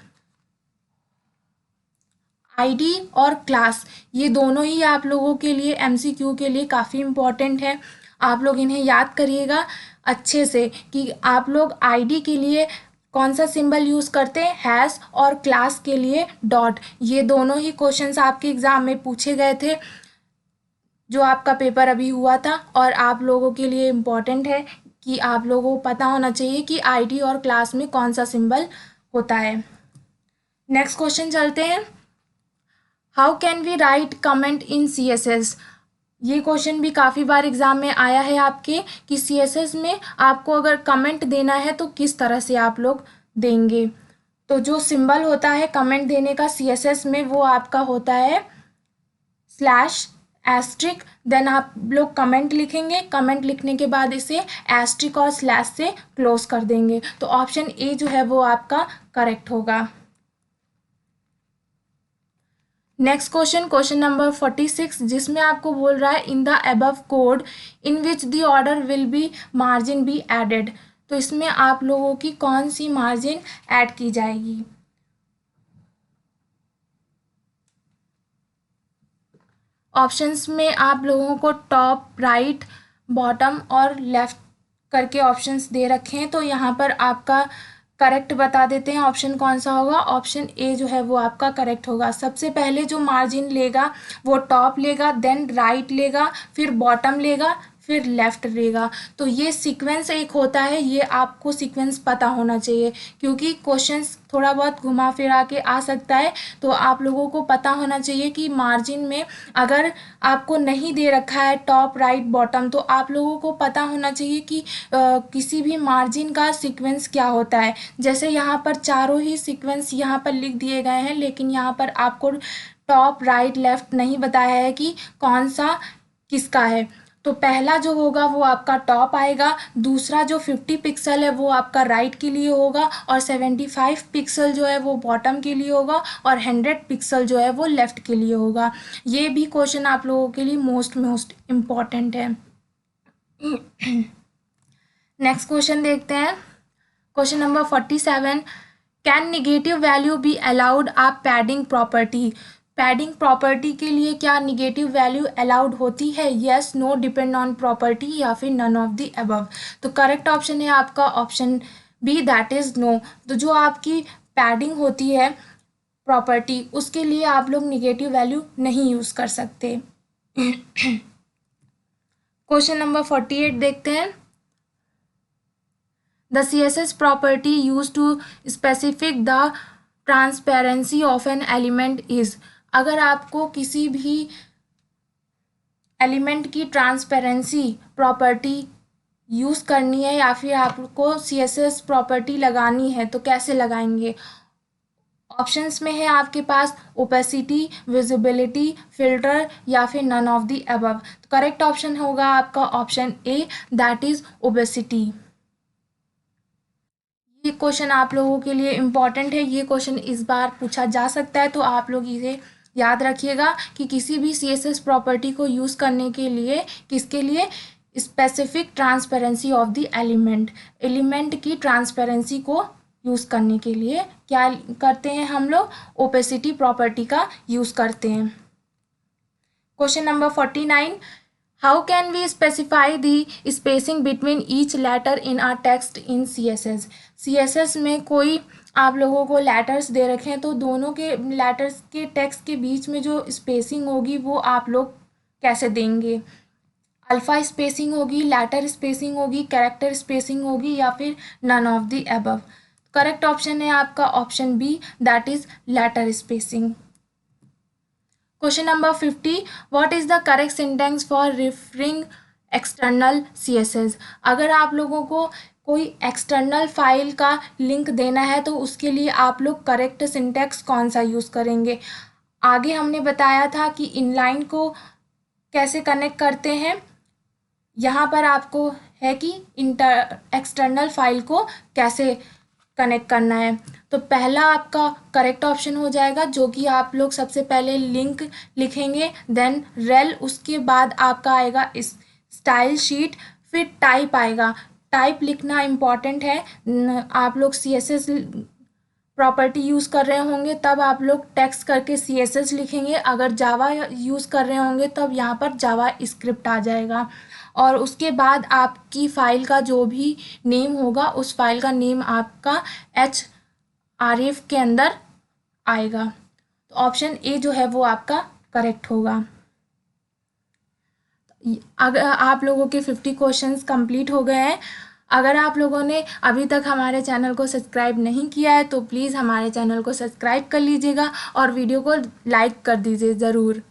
ID और क्लास ये दोनों ही आप लोगों के लिए MCQ के लिए काफ़ी इम्पॉर्टेंट है। आप लोग इन्हें याद करिएगा अच्छे से कि आप लोग ID के लिए कौन सा सिंबल यूज़ करते हैं, हैश, और क्लास के लिए डॉट। ये दोनों ही क्वेश्चंस आपके एग्ज़ाम में पूछे गए थे जो आपका पेपर अभी हुआ था, और आप लोगों के लिए इम्पॉर्टेंट है कि आप लोगों को पता होना चाहिए कि ID और क्लास में कौन सा सिंबल होता है। नेक्स्ट क्वेश्चन चलते हैं, how can we write comment in CSS। ये क्वेश्चन भी काफ़ी बार एग्ज़ाम में आया है आपके कि CSS में आपको अगर कमेंट देना है तो किस तरह से आप लोग देंगे। तो जो सिंबल होता है कमेंट देने का CSS में वो आपका होता है स्लैश एस्ट्रिक। देन आप लोग कमेंट लिखेंगे, कमेंट लिखने के बाद इसे एस्ट्रिक और स्लैश से क्लोज कर देंगे। तो ऑप्शन A जो है वो आपका करेक्ट होगा। नेक्स्ट क्वेश्चन, क्वेश्चन नंबर 46, जिसमें आपको बोल रहा है in the above code in which the order will be margin be added. तो इसमें आप लोगों की कौन सी मार्जिन ऐड की जाएगी। ऑप्शंस में आप लोगों को टॉप, राइट, बॉटम और लेफ्ट करके ऑप्शंस दे रखे हैं। तो यहाँ पर आपका करेक्ट बता देते हैं ऑप्शन कौन सा होगा। ऑप्शन A जो है वो आपका करेक्ट होगा। सबसे पहले जो मार्जिन लेगा वो टॉप लेगा, देन राइट लेगा, फिर बॉटम लेगा, फिर लेफ़्ट रहेगा। तो ये सीक्वेंस एक होता है, ये आपको सीक्वेंस पता होना चाहिए, क्योंकि क्वेश्चंस थोड़ा बहुत घुमा फिरा के आ सकता है। तो आप लोगों को पता होना चाहिए कि मार्जिन में अगर आपको नहीं दे रखा है टॉप राइट बॉटम, तो आप लोगों को पता होना चाहिए कि किसी भी मार्जिन का सीक्वेंस क्या होता है। जैसे यहाँ पर चारों ही सीक्वेंस यहाँ पर लिख दिए गए हैं, लेकिन यहाँ पर आपको टॉप राइट लेफ़्ट नहीं बताया है कि कौन सा किसका है। तो पहला जो होगा वो आपका टॉप आएगा, दूसरा जो 50 पिक्सल है वो आपका राइट के लिए होगा, और 75 पिक्सल जो है वो बॉटम के लिए होगा, और 100 पिक्सल जो है वो लेफ़्ट के लिए होगा। ये भी क्वेश्चन आप लोगों के लिए मोस्ट इम्पॉर्टेंट है। नेक्स्ट क्वेश्चन देखते हैं, question number 47। Can negative value be allowed a padding property? Padding property के लिए क्या निगेटिव वैल्यू अलाउड होती है? Yes, no, depend on property, या फिर नन ऑफ द अबव। तो करेक्ट ऑप्शन है आपका option B, that is no. तो जो आपकी पैडिंग होती है प्रॉपर्टी, उसके लिए आप लोग निगेटिव वैल्यू नहीं यूज़ कर सकते। क्वेश्चन नंबर 48 देखते हैं। The CSS property used to specify the transparency of an element is। अगर आपको किसी भी एलिमेंट की ट्रांसपेरेंसी प्रॉपर्टी यूज़ करनी है, या फिर आपको CSS प्रॉपर्टी लगानी है, तो कैसे लगाएंगे? ऑप्शंस में है आपके पास ओपेसिटी, विजिबिलिटी, फिल्टर, या फिर नन ऑफ द अबव। तो करेक्ट ऑप्शन होगा आपका option A, that is opacity. ये क्वेश्चन आप लोगों के लिए इम्पॉर्टेंट है, ये क्वेश्चन इस बार पूछा जा सकता है, तो आप लोग इसे याद रखिएगा कि किसी भी CSS प्रॉपर्टी को यूज़ करने के लिए किसके लिए specific transparency of the element की ट्रांसपेरेंसी को यूज़ करने के लिए क्या करते हैं हम लोग? ओपेसिटी प्रॉपर्टी का यूज़ करते हैं। Question number 49। How can we specify the spacing between each letter in our text in CSS? CSS में कोई आप लोगों को लेटर्स दे रखे हैं, तो दोनों के लेटर्स के टेक्स्ट के बीच में जो स्पेसिंग होगी वो आप लोग कैसे देंगे? अल्फ़ा स्पेसिंग होगी, लेटर स्पेसिंग होगी, कैरेक्टर स्पेसिंग होगी, या फिर none of the above. Correct option है आपका option B, that is letter spacing. Question number 50। What is the correct syntax for referring external CSS? अगर आप लोगों को कोई एक्सटर्नल फाइल का लिंक देना है, तो उसके लिए आप लोग करेक्ट सिंटेक्स कौन सा यूज़ करेंगे? आगे हमने बताया था कि इनलाइन को कैसे कनेक्ट करते हैं, यहाँ पर आपको है कि एक्सटर्नल फाइल को कैसे कनेक्ट करना है। तो पहला आपका करेक्ट ऑप्शन हो जाएगा, जो कि आप लोग सबसे पहले लिंक लिखेंगे, देन रेल, उसके बाद आपका आएगा इस स्टाइल शीट, फिर टाइप आएगा। टाइप लिखना इम्पॉर्टेंट है। आप लोग CSS प्रॉपर्टी यूज़ कर रहे होंगे तब आप लोग टेक्स्ट करके CSS लिखेंगे, अगर जावा यूज़ कर रहे होंगे तब यहाँ पर जावा स्क्रिप्ट आ जाएगा, और उसके बाद आपकी फ़ाइल का जो भी नेम होगा उस फाइल का नेम आपका href के अंदर आएगा। तो ऑप्शन ए जो है वो आपका करेक्ट होगा। अगर आप लोगों के 50 क्वेश्चंस कंप्लीट हो गए हैं। अगर आप लोगों ने अभी तक हमारे चैनल को सब्सक्राइब नहीं किया है, तो प्लीज़ हमारे चैनल को सब्सक्राइब कर लीजिएगा और वीडियो को लाइक कर दीजिए ज़रूर।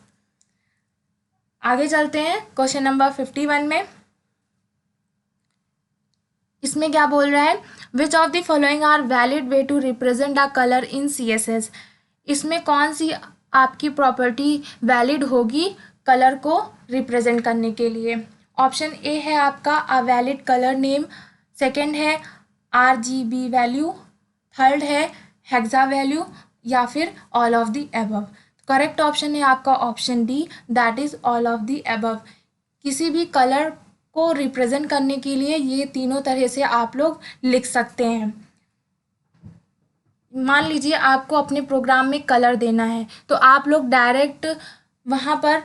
आगे चलते हैं क्वेश्चन नंबर 51 में। इसमें क्या बोल रहा है? Which of the following are valid way to represent a colour in CSS? इसमें कौन सी आपकी प्रॉपर्टी वैलिड होगी कलर को रिप्रेजेंट करने के लिए? ऑप्शन ए है आपका a valid colour name, second है RGB वैल्यू, थर्ड है हेक्सा वैल्यू, या फिर all of the above. Correct option है आपका option D, that is all of the above. किसी भी कलर को रिप्रेजेंट करने के लिए ये तीनों तरह से आप लोग लिख सकते हैं। मान लीजिए आपको अपने प्रोग्राम में कलर देना है, तो आप लोग डायरेक्ट वहाँ पर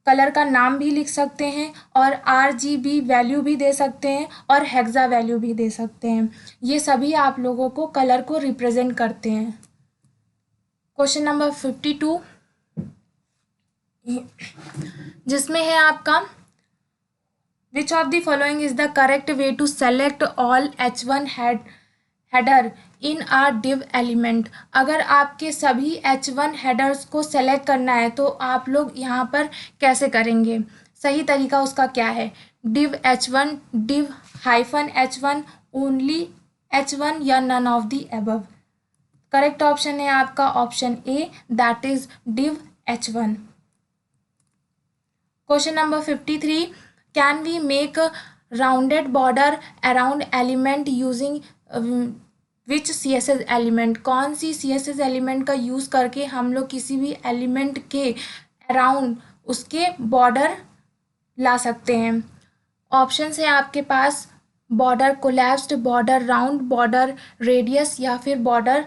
कलर का नाम भी लिख सकते हैं, और RGB वैल्यू भी दे सकते हैं, और हेक्सा वैल्यू भी दे सकते हैं। ये सभी आप लोगों को कलर को रिप्रेजेंट करते हैं। क्वेश्चन नंबर 52, जिसमें है आपका which of the following is the correct way to select all H1 header in our div element. अगर आपके सभी H1 हेडर्स को सेलेक्ट करना है तो आप लोग यहाँ पर कैसे करेंगे, सही तरीका उसका क्या है। div H1, div -H1, only H1 या none of the above. Correct option है आपका option A, that is div H1। Question number 53, can we make rounded border around element using which CSS element. कौन सी CSS element का use करके हम लोग किसी भी एलिमेंट के अराउंड उसके बॉर्डर ला सकते हैं। ऑप्शंस है आपके पास border collapsed, border round, border radius या फिर बॉर्डर,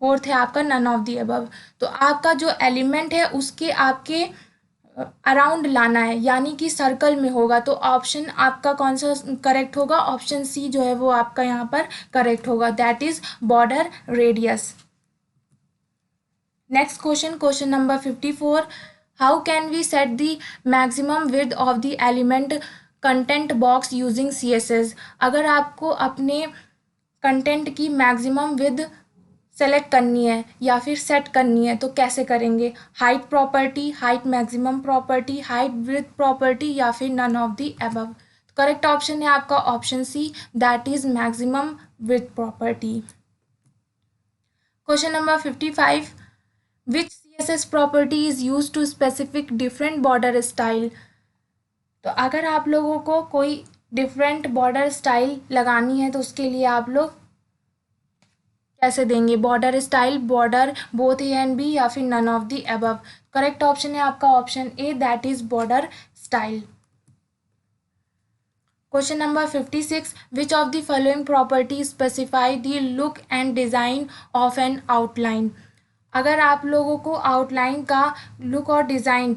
फोर्थ है आपका नन ऑफ द अबव। तो आपका जो एलिमेंट है उसके आपके अराउंड लाना है, यानी कि सर्कल में होगा। तो ऑप्शन आपका कौन सा करेक्ट होगा, ऑप्शन सी जो है वो आपका यहाँ पर करेक्ट होगा, that is border radius. Next question, question number 54, how can we set the maximum width of the element content box using CSS। अगर आपको अपने कंटेंट की मैक्सिमम विड्थ सेलेक्ट करनी है या फिर सेट करनी है तो कैसे करेंगे। Height property, height maximum property, height width property या फिर none of the above. Correct option है आपका option C, that is maximum width property. Question number 55, which CSS property is use to specific different border style. तो अगर आप लोगों को कोई डिफरेंट बॉर्डर स्टाइल लगानी है तो उसके लिए आप लोग कैसे देंगे, border style, border both A and B या फिर none of the above. Correct option है आपका option A, that is border style. Question number 56, which of the following property specify the look and design of an outline. अगर आप लोगों को outline का look और डिज़ाइन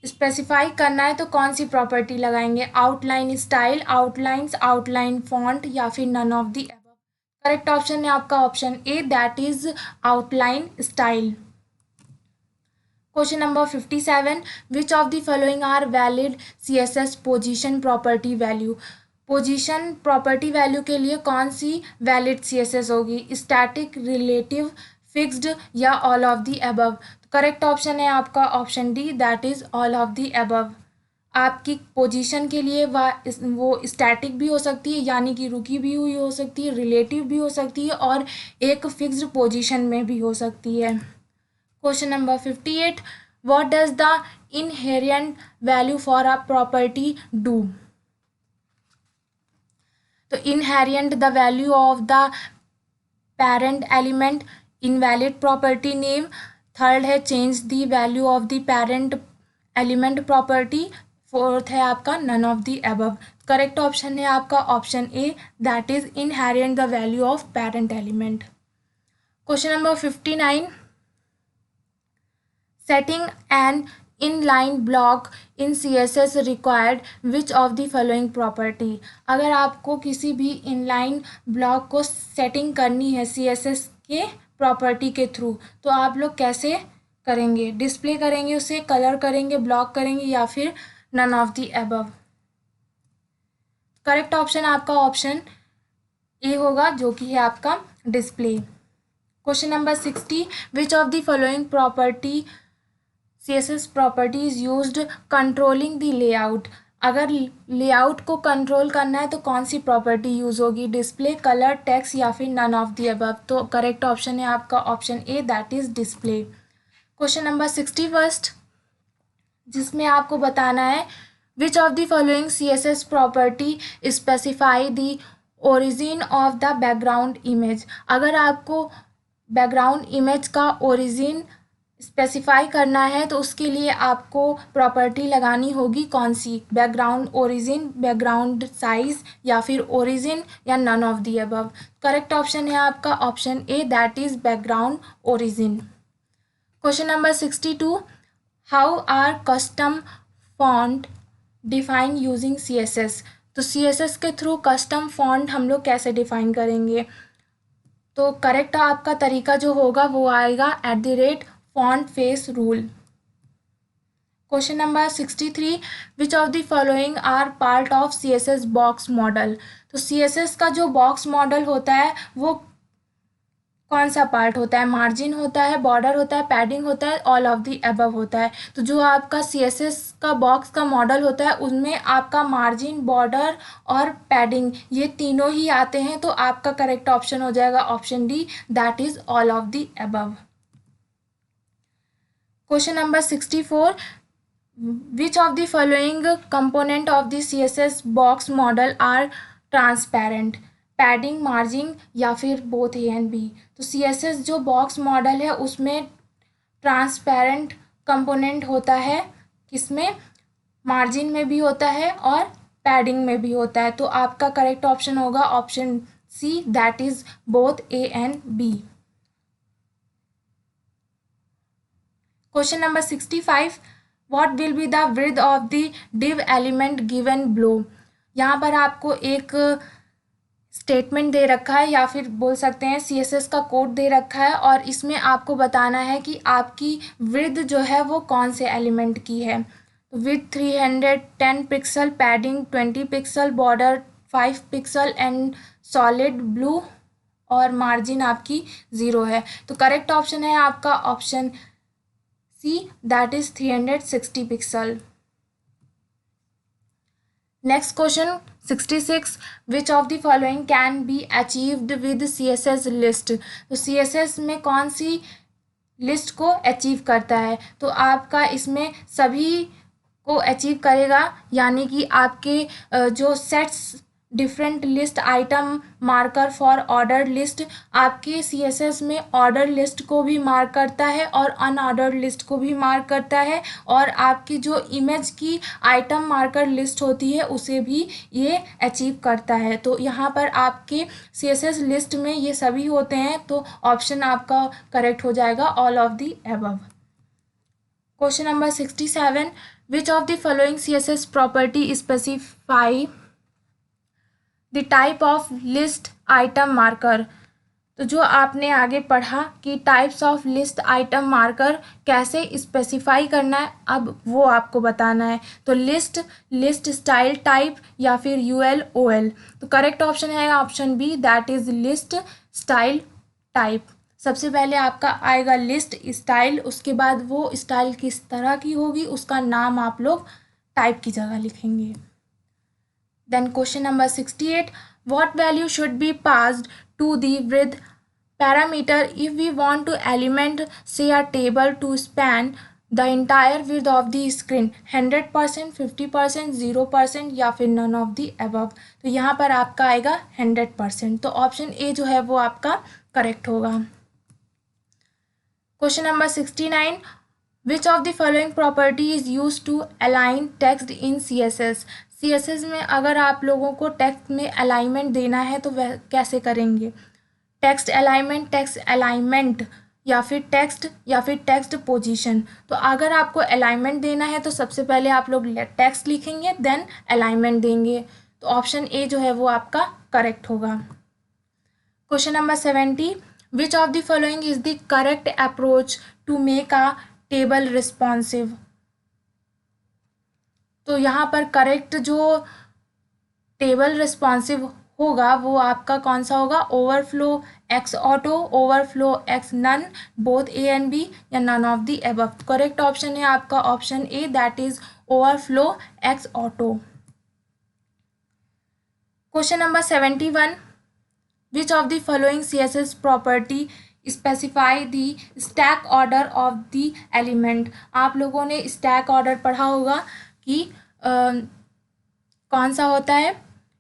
स्पेसिफाई करना है तो कौन सी प्रॉपर्टी लगाएंगे, outline style, outlines, outline font या फिर none of the above. Correct option है आपका option A, that is outline style. Question number 57, which of the following are valid CSS position property value. Position property value के लिए कौन सी valid CSS होगी, static, relative, fixed या all of the above. Correct option है आपका option D, that is all of the above. आपकी position के लिए वो स्टैटिक भी हो सकती है, यानी कि रुकी भी हुई हो सकती है, रिलेटिव भी हो सकती है और एक फिक्स्ड पोजीशन में भी हो सकती है। Question number 58, what does the inherent value for a property do. तो inherent the value of the parent element, invalid property name. Third है change the value of the parent element property. Fourth है आपका none of the above. Correct option है आपका option A, that is inherent the value of parent element. Question number 59, setting an inline block in CSS required which of the following property। अगर आपको किसी भी inline block को setting करनी है CSS के प्रॉपर्टी के थ्रू तो आप लोग कैसे करेंगे, डिस्प्ले करेंगे उसे, कलर करेंगे, ब्लॉक करेंगे या फिर none of the above. Correct option आपका ऑप्शन ए होगा, जो कि है आपका display. Question number 60, which of the following property CSS property is used controlling the layout. अगर लेआउट को कंट्रोल करना है तो कौन सी प्रॉपर्टी यूज होगी, डिस्प्ले, कलर, टेक्स्ट या फिर नन ऑफ द अबव। तो करेक्ट ऑप्शन है आपका option A, that is display. Question number 61, जिसमें आपको बताना है which of the following CSS property specify the origin of the background image. अगर आपको बैकग्राउंड इमेज का ओरिजिन स्पेसिफाई करना है तो उसके लिए आपको प्रॉपर्टी लगानी होगी कौन सी, बैकग्राउंड ओरिजिन, बैकग्राउंड साइज या फिर ओरिजिन या none of the above. Correct option है आपका option A, that is background origin. Question number 62, how are custom font define using CSS। तो CSS के थ्रू कस्टम फॉन्ट हम लोग कैसे डिफाइन करेंगे, तो करेक्ट आपका तरीका जो होगा वो आएगा @font face rule। Question number 63, which of the following are part of CSS box model. तो CSS का जो बॉक्स मॉडल होता है वो कौन सा पार्ट होता है? मार्जिन होता है, बॉर्डर होता है, पैडिंग होता है, ऑल ऑफ द अबव होता है। तो जो आपका CSS का बॉक्स का मॉडल होता है उसमें आपका मार्जिन, बॉर्डर और पैडिंग ये तीनों ही आते हैं। तो आपका करेक्ट ऑप्शन हो जाएगा option D, that is all of the above. Question number 64, which of the following component of the CSS box model are transparent? Padding, margin या फिर बोथ ए एंड बी। तो CSS जो box model है उसमें transparent component होता है, किसमें? Margin में भी होता है और पैडिंग में भी होता है। तो आपका करेक्ट ऑप्शन होगा option C, that is both A and B. Question number 65, what will be the width of the div element given below. यहाँ पर आपको एक स्टेटमेंट दे रखा है या फिर बोल सकते हैं CSS का कोड दे रखा है और इसमें आपको बताना है कि आपकी विड्थ जो है वो कौन से एलिमेंट की है। तो width 310 pixel, padding 20 pixel, border 5 pixel and solid blue और मार्जिन आपकी 0 है। तो करेक्ट ऑप्शन है आपका option C, that is 360 pixel. Next question 66, which of the following can be achieved with CSS list. तो CSS में कौन सी लिस्ट को अचीव करता है? तो आपका इसमें सभी को अचीव करेगा, यानी कि आपके जो sets different list item marker for order list, आपके CSS में ऑर्डर लिस्ट को भी मार्क करता है और अनऑर्डर्ड लिस्ट को भी मार्क करता है और आपकी जो इमेज की आइटम मार्कर लिस्ट होती है उसे भी ये अचीव करता है। तो यहाँ पर आपके CSS लिस्ट में ये सभी होते हैं। तो ऑप्शन आपका करेक्ट हो जाएगा all of the above. Question number 67, which of the following CSS property specify the type of list item marker. तो जो आपने आगे पढ़ा कि types of list item marker कैसे स्पेसिफाई करना है, अब वो आपको बताना है। तो लिस्ट, लिस्ट स्टाइल टाइप या फिर UL OL। तो करेक्ट ऑप्शन है option B, that is list style type. सबसे पहले आपका आएगा लिस्ट स्टाइल, उसके बाद वो स्टाइल किस तरह की होगी उसका नाम आप लोग टाइप की जगह लिखेंगे। Then question number 68, what value should be passed to the width parameter if we want to element say a table to span the entire width of the screen? 100%, 50%, 0% या फिर none of the above। तो यहाँ पर आपका आएगा 100%। तो option A जो है वो आपका करेक्ट होगा। Question number 69, which of the following property is use to align text in CSS। CSS में अगर आप लोगों को टेक्स्ट में अलाइनमेंट देना है तो वह कैसे करेंगे? टेक्स्ट अलाइनमेंट या फिर टेक्स्ट पोजीशन। तो अगर आपको अलाइनमेंट देना है तो सबसे पहले आप लोग टेक्स्ट लिखेंगे, देन अलाइनमेंट देंगे। तो ऑप्शन ए जो है वो आपका करेक्ट होगा। Question number 70, which of the following is the correct approach to make a table responsive. तो यहाँ पर करेक्ट जो टेबल रिस्पॉन्सिव होगा वो आपका कौन सा होगा? Overflow X auto, overflow X none, both A and B या none of the above. Correct option है आपका option A, that is overflow X auto. Question number 71, which of the following CSS property specify the stack order of the element. आप लोगों ने stack order पढ़ा होगा कि कौन सा होता है।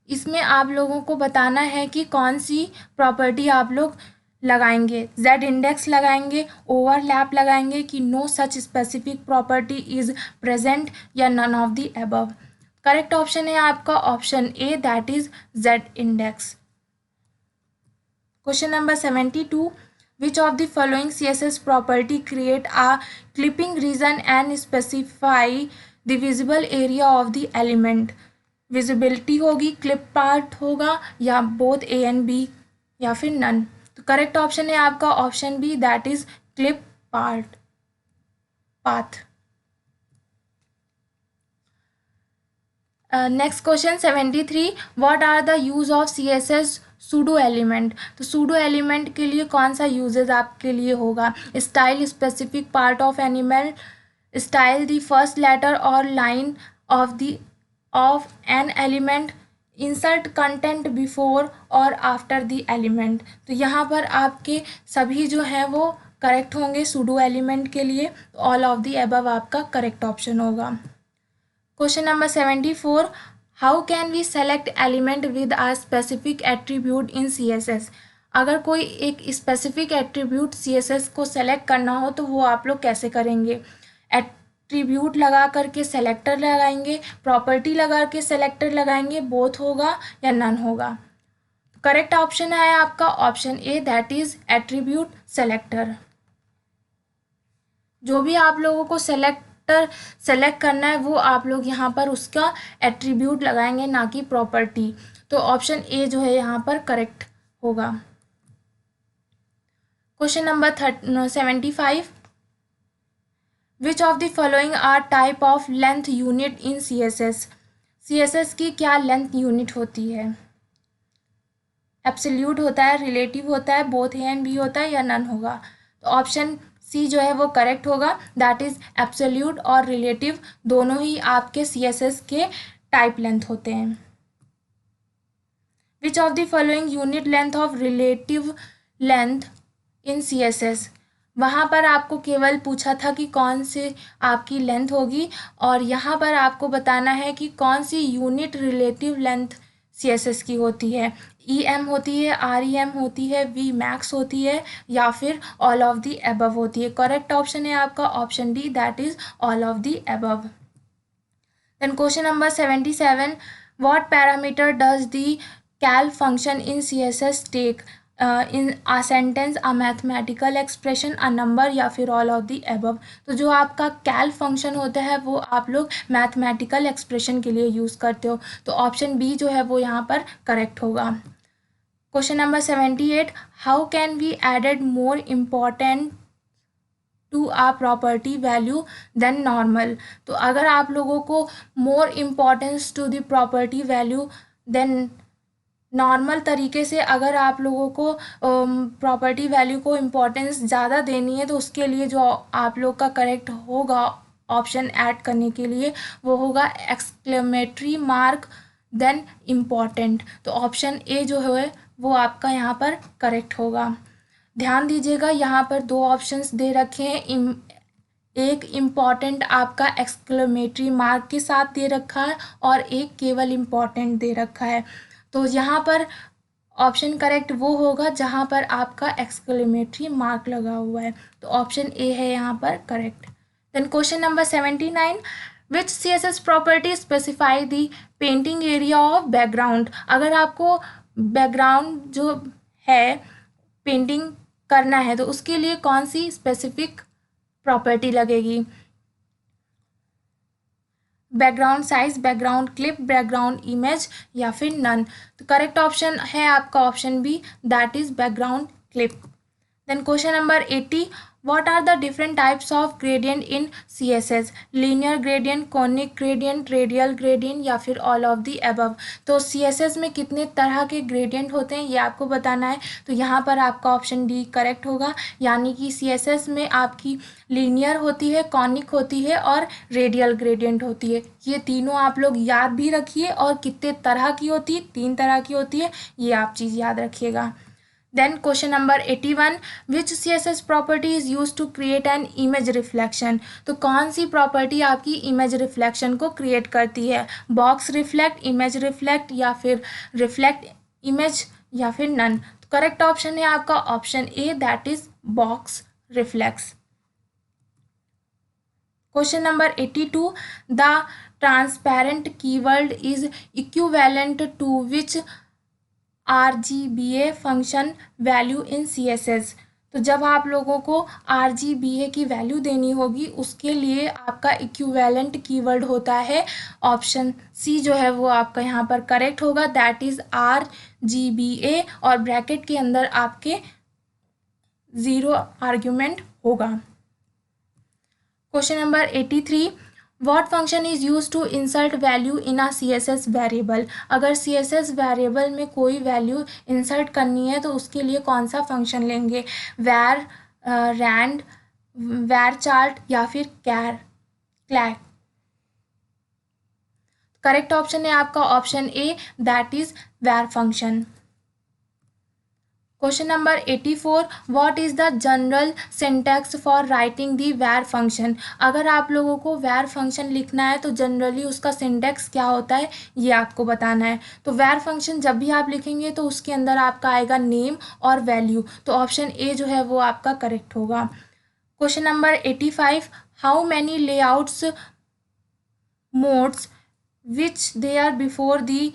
इसमें आप लोगों को बताना है कि कौन सी प्रॉपर्टी आप लोग लगाएंगे। Z इंडेक्स लगाएंगे, ओवरलैप लगाएंगे कि no such specific property is present या none of the above. Correct option है आपका option A, that is Z index. Question number 72, which of the following CSS property create a clipping region and specify the visible area of the element? Visibility होगी, clip part होगा या both A and B या फिर none. तो correct option है आपका option B, that is clip part path. Next question 73, what are the use of CSS pseudo element. तो pseudo element के लिए कौन सा यूजेज आपके लिए होगा? Style specific part of animal, style the first letter और line of an element, insert content before और आफ्टर द एलिमेंट। तो यहाँ पर आपके सभी जो हैं वो करेक्ट होंगे सूडो एलिमेंट के लिए। ऑल ऑफ द अबव आपका करेक्ट ऑप्शन होगा। Question number 74, how can we select element with a specific attribute in CSS। अगर कोई एक स्पेसिफिक एट्रीब्यूट CSS को सेलेक्ट करना हो तो वो आप लोग कैसे करेंगे? एट्रीब्यूट लगा करके सेलेक्टर लगाएंगे, प्रॉपर्टी लगा के सेलेक्टर लगाएंगे, बोथ होगा या नन होगा? करेक्ट ऑप्शन है आपका option A, that is attribute selector. जो भी आप लोगों को सेलेक्ट करना है वो आप लोग यहाँ पर उसका एट्रीब्यूट लगाएंगे, ना कि प्रॉपर्टी। तो ऑप्शन ए जो है यहाँ पर करेक्ट होगा। Question number 75, which of the following are type of length unit in CSS की क्या लेंथ यूनिट होती है? एब्सोल्यूट होता है, रिलेटिव होता है, बोथ ए एंड बी होता है, या नन होगा? तो ऑप्शन सी जो है वो करेक्ट होगा, दैट इज एब्सोल्यूट और रिलेटिव दोनों ही आपके CSS के टाइप लेंथ होते हैं। Which of the following unit length of relative length in CSS। वहाँ पर आपको केवल पूछा था कि कौन से आपकी लेंथ होगी, और यहाँ पर आपको बताना है कि कौन सी यूनिट रिलेटिव लेंथ CSS की होती है। EM होती है, REM होती है, Vmax होती है, या फिर ऑल ऑफ द अबव होती है? करेक्ट ऑप्शन है आपका option D, that is all of the above. Then question number 77, what parameter does the cal function in CSS take in a sentence, a mathematical expression, a number, या फिर all of the above? तो जो आपका cal function होता है वो आप लोग मैथमेटिकल एक्सप्रेशन के लिए यूज़ करते हो, तो ऑप्शन बी जो है वो यहाँ पर करेक्ट होगा। Question number 78, how can we added more important to a property value than normal. तो अगर आप लोगों को more importance to the property value than normal तरीके से अगर आप लोगों को प्रॉपर्टी वैल्यू को इम्पोर्टेंस ज़्यादा देनी है, तो उसके लिए जो आप लोग का करेक्ट होगा ऑप्शन ऐड करने के लिए वो होगा एक्सक्लेमेटरी मार्क देन इम्पॉर्टेंट। तो ऑप्शन ए जो है वो आपका यहाँ पर करेक्ट होगा। ध्यान दीजिएगा यहाँ पर दो ऑप्शंस दे रखे हैं, एक इम्पॉर्टेंट आपका एक्सक्लेमेटरी मार्क के साथ दे रखा है और एक केवल इम्पॉर्टेंट दे रखा है। तो यहाँ पर ऑप्शन करेक्ट वो होगा जहाँ पर आपका एक्सक्लेमेटरी मार्क लगा हुआ है, तो ऑप्शन ए है यहाँ पर correct. Then question number 79, which CSS property specify the painting area of background. अगर आपको बैकग्राउंड जो है पेंटिंग करना है तो उसके लिए कौन सी स्पेसिफिक प्रॉपर्टी लगेगी? Background size, background clip, background image, या फिर नन? तो करेक्ट ऑप्शन है आपका option B, that is background clip. Then question number 80, what are the different types of gradient in CSS? Linear gradient, conic gradient, radial gradient, या फिर all of the above? तो CSS में कितने तरह के gradient होते हैं ये आपको बताना है, तो यहाँ पर आपका ऑप्शन डी करेक्ट होगा, यानी कि CSS में आपकी लीनियर होती है, कॉनिक होती है और रेडियल ग्रेडियंट होती है। ये तीनों आप लोग याद भी रखिए, और कितने तरह की होती है, 3 तरह की होती है, ये आप चीज़ याद रखिएगा। Then question number 81, which CSS property is used to create an image reflection? तो कौन सी प्रॉपर्टी आपकी इमेज रिफ्लेक्शन को क्रिएट करती है? बॉक्स रिफ्लेक्ट, इमेज रिफ्लेक्ट, या फिर रिफ्लेक्ट इमेज, या फिर नन? तो करेक्ट ऑप्शन है आपका option A, that is box reflex. Question number 82, the transparent keyword is equivalent to which RGBA function value in CSS। तो जब आप लोगों को RGBA की वैल्यू देनी होगी उसके लिए आपका इक्विवेलेंट कीवर्ड होता है ऑप्शन सी जो है वो आपका यहाँ पर करेक्ट होगा, दैट इज RGBA, और ब्रैकेट के अंदर आपके 0 आर्ग्यूमेंट होगा। Question number 83, What function is used to insert value in a CSS variable? अगर CSS वेरिएबल में कोई वैल्यू इंसर्ट करनी है तो उसके लिए कौन सा फंक्शन लेंगे? var, rand, varchart या फिर char, clack? करेक्ट ऑप्शन है आपका option A, that is var function. Question number 84, what is the general syntax for writing the var function? अगर आप लोगों को var फंक्शन लिखना है तो जनरली उसका सिंटैक्स क्या होता है ये आपको बताना है। तो var फंक्शन जब भी आप लिखेंगे तो उसके अंदर आपका आएगा नेम और वैल्यू, तो ऑप्शन ए जो है वो आपका करेक्ट होगा। Question number 85, how many layouts modes which they are before the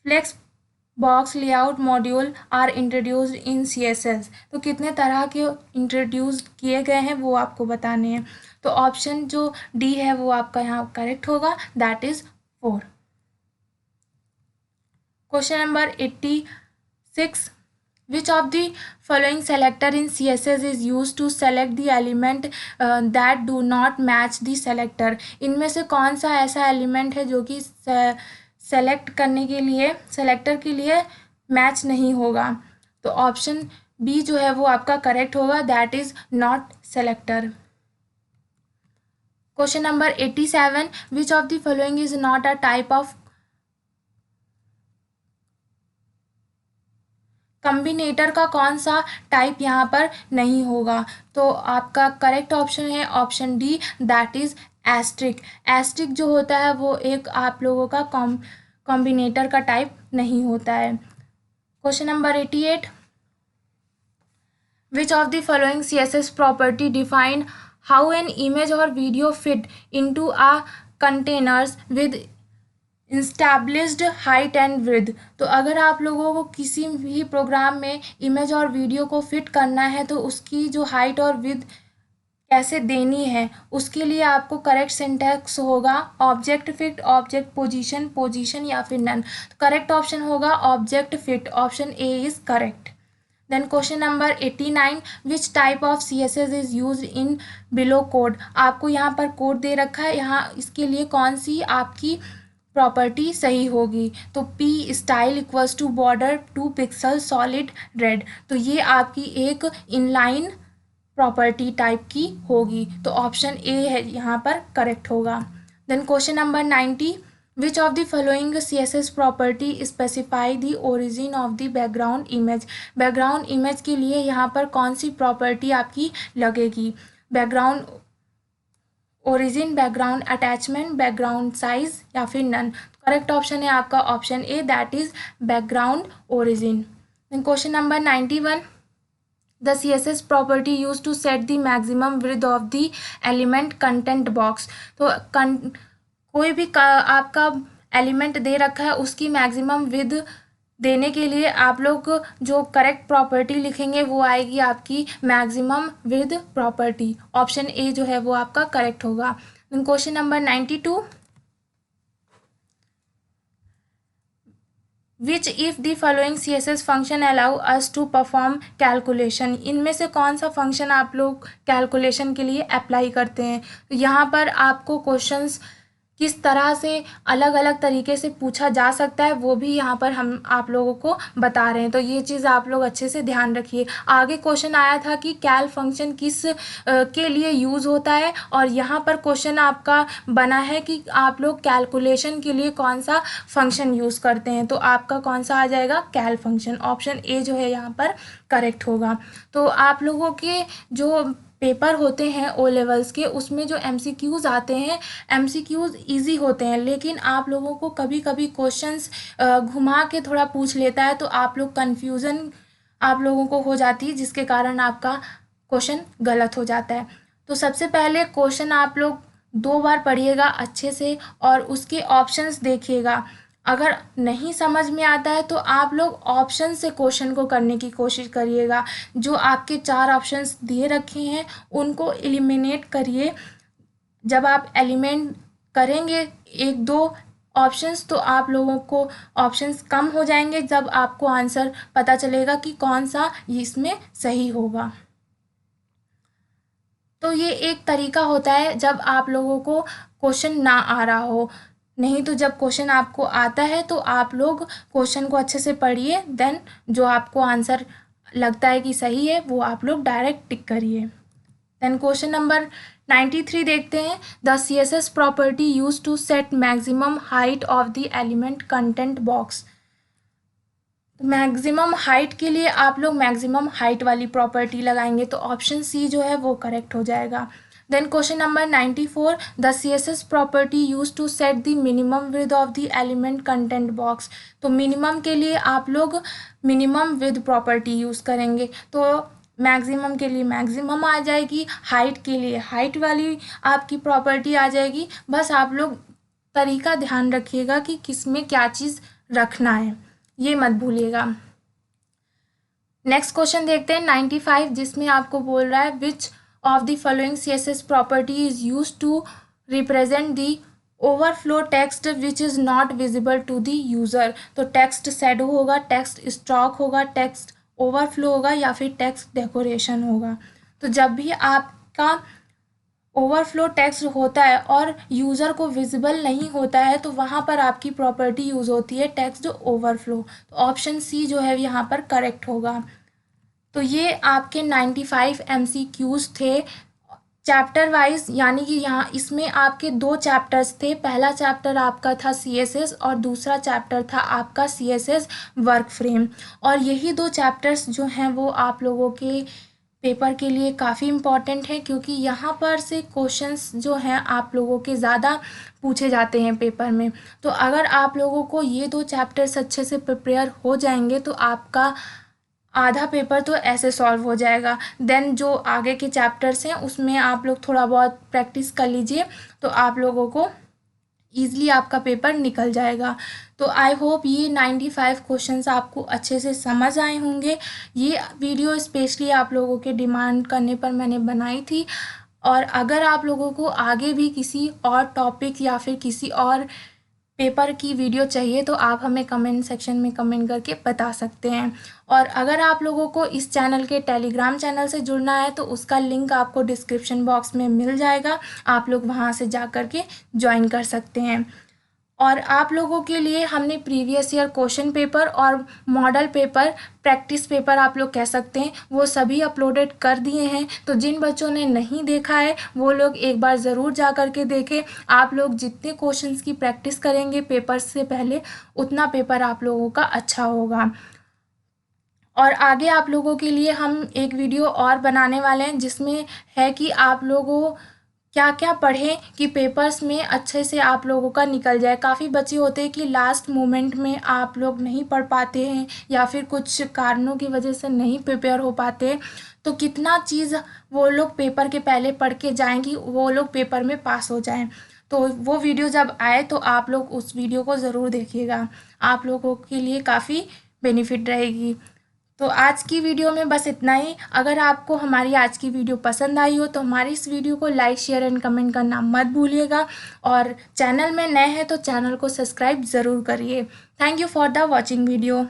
flex box layout module are introduced in CSS? तो कितने तरह के इंट्रोड्यूस किए गए हैं वो आपको बताने हैं। तो ऑप्शन जो डी है वो आपका यहाँ करेक्ट होगा, that is 4। Question number 86, which of the following selector in CSS is used to select the element that do not match the selector? इनमें से कौन सा ऐसा एलिमेंट है जो कि सेलेक्ट करने के लिए सेलेक्टर के लिए मैच नहीं होगा? तो ऑप्शन बी जो है वो आपका करेक्ट होगा, that is not selector. Question number 87, which of the following is not a type of combinator? का कौन सा टाइप यहाँ पर नहीं होगा? तो आपका करेक्ट ऑप्शन है option D, that is asterisk. Asterisk जो होता है वो एक आप लोगों का कॉम्बिनेटर का टाइप नहीं होता है। Question number 88, which of the following CSS property define how an image और video fit into a containers with established height and width? तो अगर आप लोगों को किसी भी प्रोग्राम में इमेज और वीडियो को फिट करना है तो उसकी जो हाइट और विड्थ कैसे देनी है उसके लिए आपको करेक्ट सिंटैक्स होगा object fit, object position, position या फिर नन। तो करेक्ट ऑप्शन होगा object fit, option A is correct. Then question number 89, which type of CSS is use in below code? आपको यहाँ पर कोड दे रखा है, यहाँ इसके लिए कौन सी आपकी प्रॉपर्टी सही होगी? तो p style equals to border 2 pixel solid red, तो ये आपकी एक इनलाइन प्रॉपर्टी टाइप की होगी, तो ऑप्शन ए है यहाँ पर करेक्ट होगा। Then question number 90, which of the following CSS property specify the origin of the background image? Background image के लिए यहाँ पर कौन सी प्रॉपर्टी आपकी लगेगी? Background origin, background attachment, background size या फिर नन? करेक्ट ऑप्शन है आपका option A, that is background origin. Then question number 91, the CSS property use to set the maximum width of the element content box? तो कोई भी आपका element दे रखा है उसकी मैक्सिमम विड्थ देने के लिए आप लोग जो करेक्ट प्रॉपर्टी लिखेंगे वो आएगी आपकी maximum width property, option A जो है वो आपका करेक्ट होगा। Question number 92, which if the following CSS function allow us to perform calculation? इनमें से कौन सा फंक्शन आप लोग कैलकुलेशन के लिए अप्लाई करते हैं? तो यहाँ पर आपको क्वेश्चंस किस तरह से अलग अलग तरीके से पूछा जा सकता है वो भी यहाँ पर हम आप लोगों को बता रहे हैं, तो ये चीज़ आप लोग अच्छे से ध्यान रखिए। आगे क्वेश्चन आया था कि कैल फंक्शन किस के लिए यूज़ होता है, और यहाँ पर क्वेश्चन आपका बना है कि आप लोग कैलकुलेशन के लिए कौन सा फंक्शन यूज़ करते हैं, तो आपका कौन सा आ जाएगा? कैल फंक्शन, ऑप्शन ए जो है यहाँ पर करेक्ट होगा। तो आप लोगों के जो पेपर होते हैं ओ लेवल्स के उसमें जो MCQs आते हैं MCQs ईजी होते हैं, लेकिन आप लोगों को कभी कभी क्वेश्चंस घुमा के थोड़ा पूछ लेता है तो आप लोग कन्फ्यूज़न आप लोगों को हो जाती है जिसके कारण आपका क्वेश्चन गलत हो जाता है। तो सबसे पहले क्वेश्चन आप लोग 2 बार पढ़िएगा अच्छे से और उसके ऑप्शंस देखिएगा। अगर नहीं समझ में आता है तो आप लोग ऑप्शन से क्वेश्चन को करने की कोशिश करिएगा। जो आपके 4 ऑप्शंस दिए रखे हैं उनको एलिमिनेट करिए। जब आप एलिमेंट करेंगे 1-2 ऑप्शंस तो आप लोगों को ऑप्शंस कम हो जाएंगे, जब आपको आंसर पता चलेगा कि कौन सा इसमें सही होगा। तो ये एक तरीका होता है जब आप लोगों को क्वेश्चन ना आ रहा हो। नहीं तो जब क्वेश्चन आपको आता है तो आप लोग क्वेश्चन को अच्छे से पढ़िए, देन जो आपको आंसर लगता है कि सही है वो आप लोग डायरेक्ट टिक करिए। देन क्वेश्चन नंबर 93 देखते हैं। The CSS property use to set maximum height of the element content box. Maximum height के लिए आप लोग मैक्सिमम हाइट वाली प्रॉपर्टी लगाएंगे, तो ऑप्शन सी जो है वो करेक्ट हो जाएगा। Then question number 94, the CSS property use to set the minimum width of the element content box. तो मिनिमम के लिए आप लोग मिनिमम विड्थ प्रॉपर्टी यूज़ करेंगे, तो मैक्सिमम के लिए मैक्सिमम आ जाएगी, हाइट के लिए हाइट वाली आपकी प्रॉपर्टी आ जाएगी। बस आप लोग तरीका ध्यान रखिएगा कि किस में क्या चीज़ रखना है, ये मत भूलिएगा। नेक्स्ट क्वेश्चन देखते हैं 95, जिसमें आपको बोल रहा है which of the following CSS property is use to represent the overflow text which is not visible to the user. तो टेक्स्ट शैडो होगा, टेक्स्ट स्ट्रोक होगा, टेक्स्ट ओवरफ्लो होगा या फिर टेक्स्ट डेकोरेशन होगा। तो जब भी आपका ओवरफ्लो टेक्स्ट होता है और यूज़र को विजिबल नहीं होता है तो वहाँ पर आपकी प्रॉपर्टी यूज़ होती है टेक्स्ट ओवरफ्लो। तो ऑप्शन सी जो है यहाँ पर करेक्ट होगा। तो ये आपके 95 MCQs थे चैप्टर वाइज, यानी कि यहाँ इसमें आपके 2 चैप्टर्स थे। पहला चैप्टर आपका था CSS और दूसरा चैप्टर था आपका CSS वर्क फ्रेम। और यही 2 चैप्टर्स जो हैं वो आप लोगों के पेपर के लिए काफ़ी इम्पॉर्टेंट है, क्योंकि यहाँ पर से क्वेश्चंस जो हैं आप लोगों के ज़्यादा पूछे जाते हैं पेपर में। तो अगर आप लोगों को ये 2 चैप्टर्स अच्छे से प्रिपेयर हो जाएंगे तो आपका आधा पेपर तो ऐसे सॉल्व हो जाएगा। देन जो आगे के चैप्टर्स हैं उसमें आप लोग थोड़ा बहुत प्रैक्टिस कर लीजिए तो आप लोगों को ईज़िली आपका पेपर निकल जाएगा। तो आई होप ये 95 क्वेश्चंस आपको अच्छे से समझ आए होंगे। ये वीडियो स्पेशली आप लोगों के डिमांड करने पर मैंने बनाई थी। और अगर आप लोगों को आगे भी किसी और टॉपिक या फिर किसी और पेपर की वीडियो चाहिए तो आप हमें कमेंट सेक्शन में कमेंट करके बता सकते हैं। और अगर आप लोगों को इस चैनल के टेलीग्राम चैनल से जुड़ना है तो उसका लिंक आपको डिस्क्रिप्शन बॉक्स में मिल जाएगा, आप लोग वहां से जा कर के ज्वाइन कर सकते हैं। और आप लोगों के लिए हमने प्रीवियस ईयर क्वेश्चन पेपर और मॉडल पेपर, प्रैक्टिस पेपर आप लोग कह सकते हैं, वो सभी अपलोडेड कर दिए हैं। तो जिन बच्चों ने नहीं देखा है वो लोग एक बार ज़रूर जा कर के देखें। आप लोग जितने क्वेश्चंस की प्रैक्टिस करेंगे पेपर से पहले उतना पेपर आप लोगों का अच्छा होगा। और आगे आप लोगों के लिए हम एक वीडियो और बनाने वाले हैं जिसमें है कि आप लोगों क्या क्या पढ़ें कि पेपर्स में अच्छे से आप लोगों का निकल जाए। काफ़ी बच्चे होते हैं कि लास्ट मोमेंट में आप लोग नहीं पढ़ पाते हैं या फिर कुछ कारणों की वजह से नहीं प्रिपेयर हो पाते, तो कितना चीज़ वो लोग पेपर के पहले पढ़ के जाएंगी वो लोग पेपर में पास हो जाएं। तो वो वीडियो जब आए तो आप लोग उस वीडियो को ज़रूर देखिएगा, आप लोगों के लिए काफ़ी बेनिफिट रहेगी। तो आज की वीडियो में बस इतना ही। अगर आपको हमारी आज की वीडियो पसंद आई हो तो हमारी इस वीडियो को लाइक शेयर एंड कमेंट करना मत भूलिएगा। और चैनल में नए हैं तो चैनल को सब्सक्राइब ज़रूर करिए। Thank you for the watching video.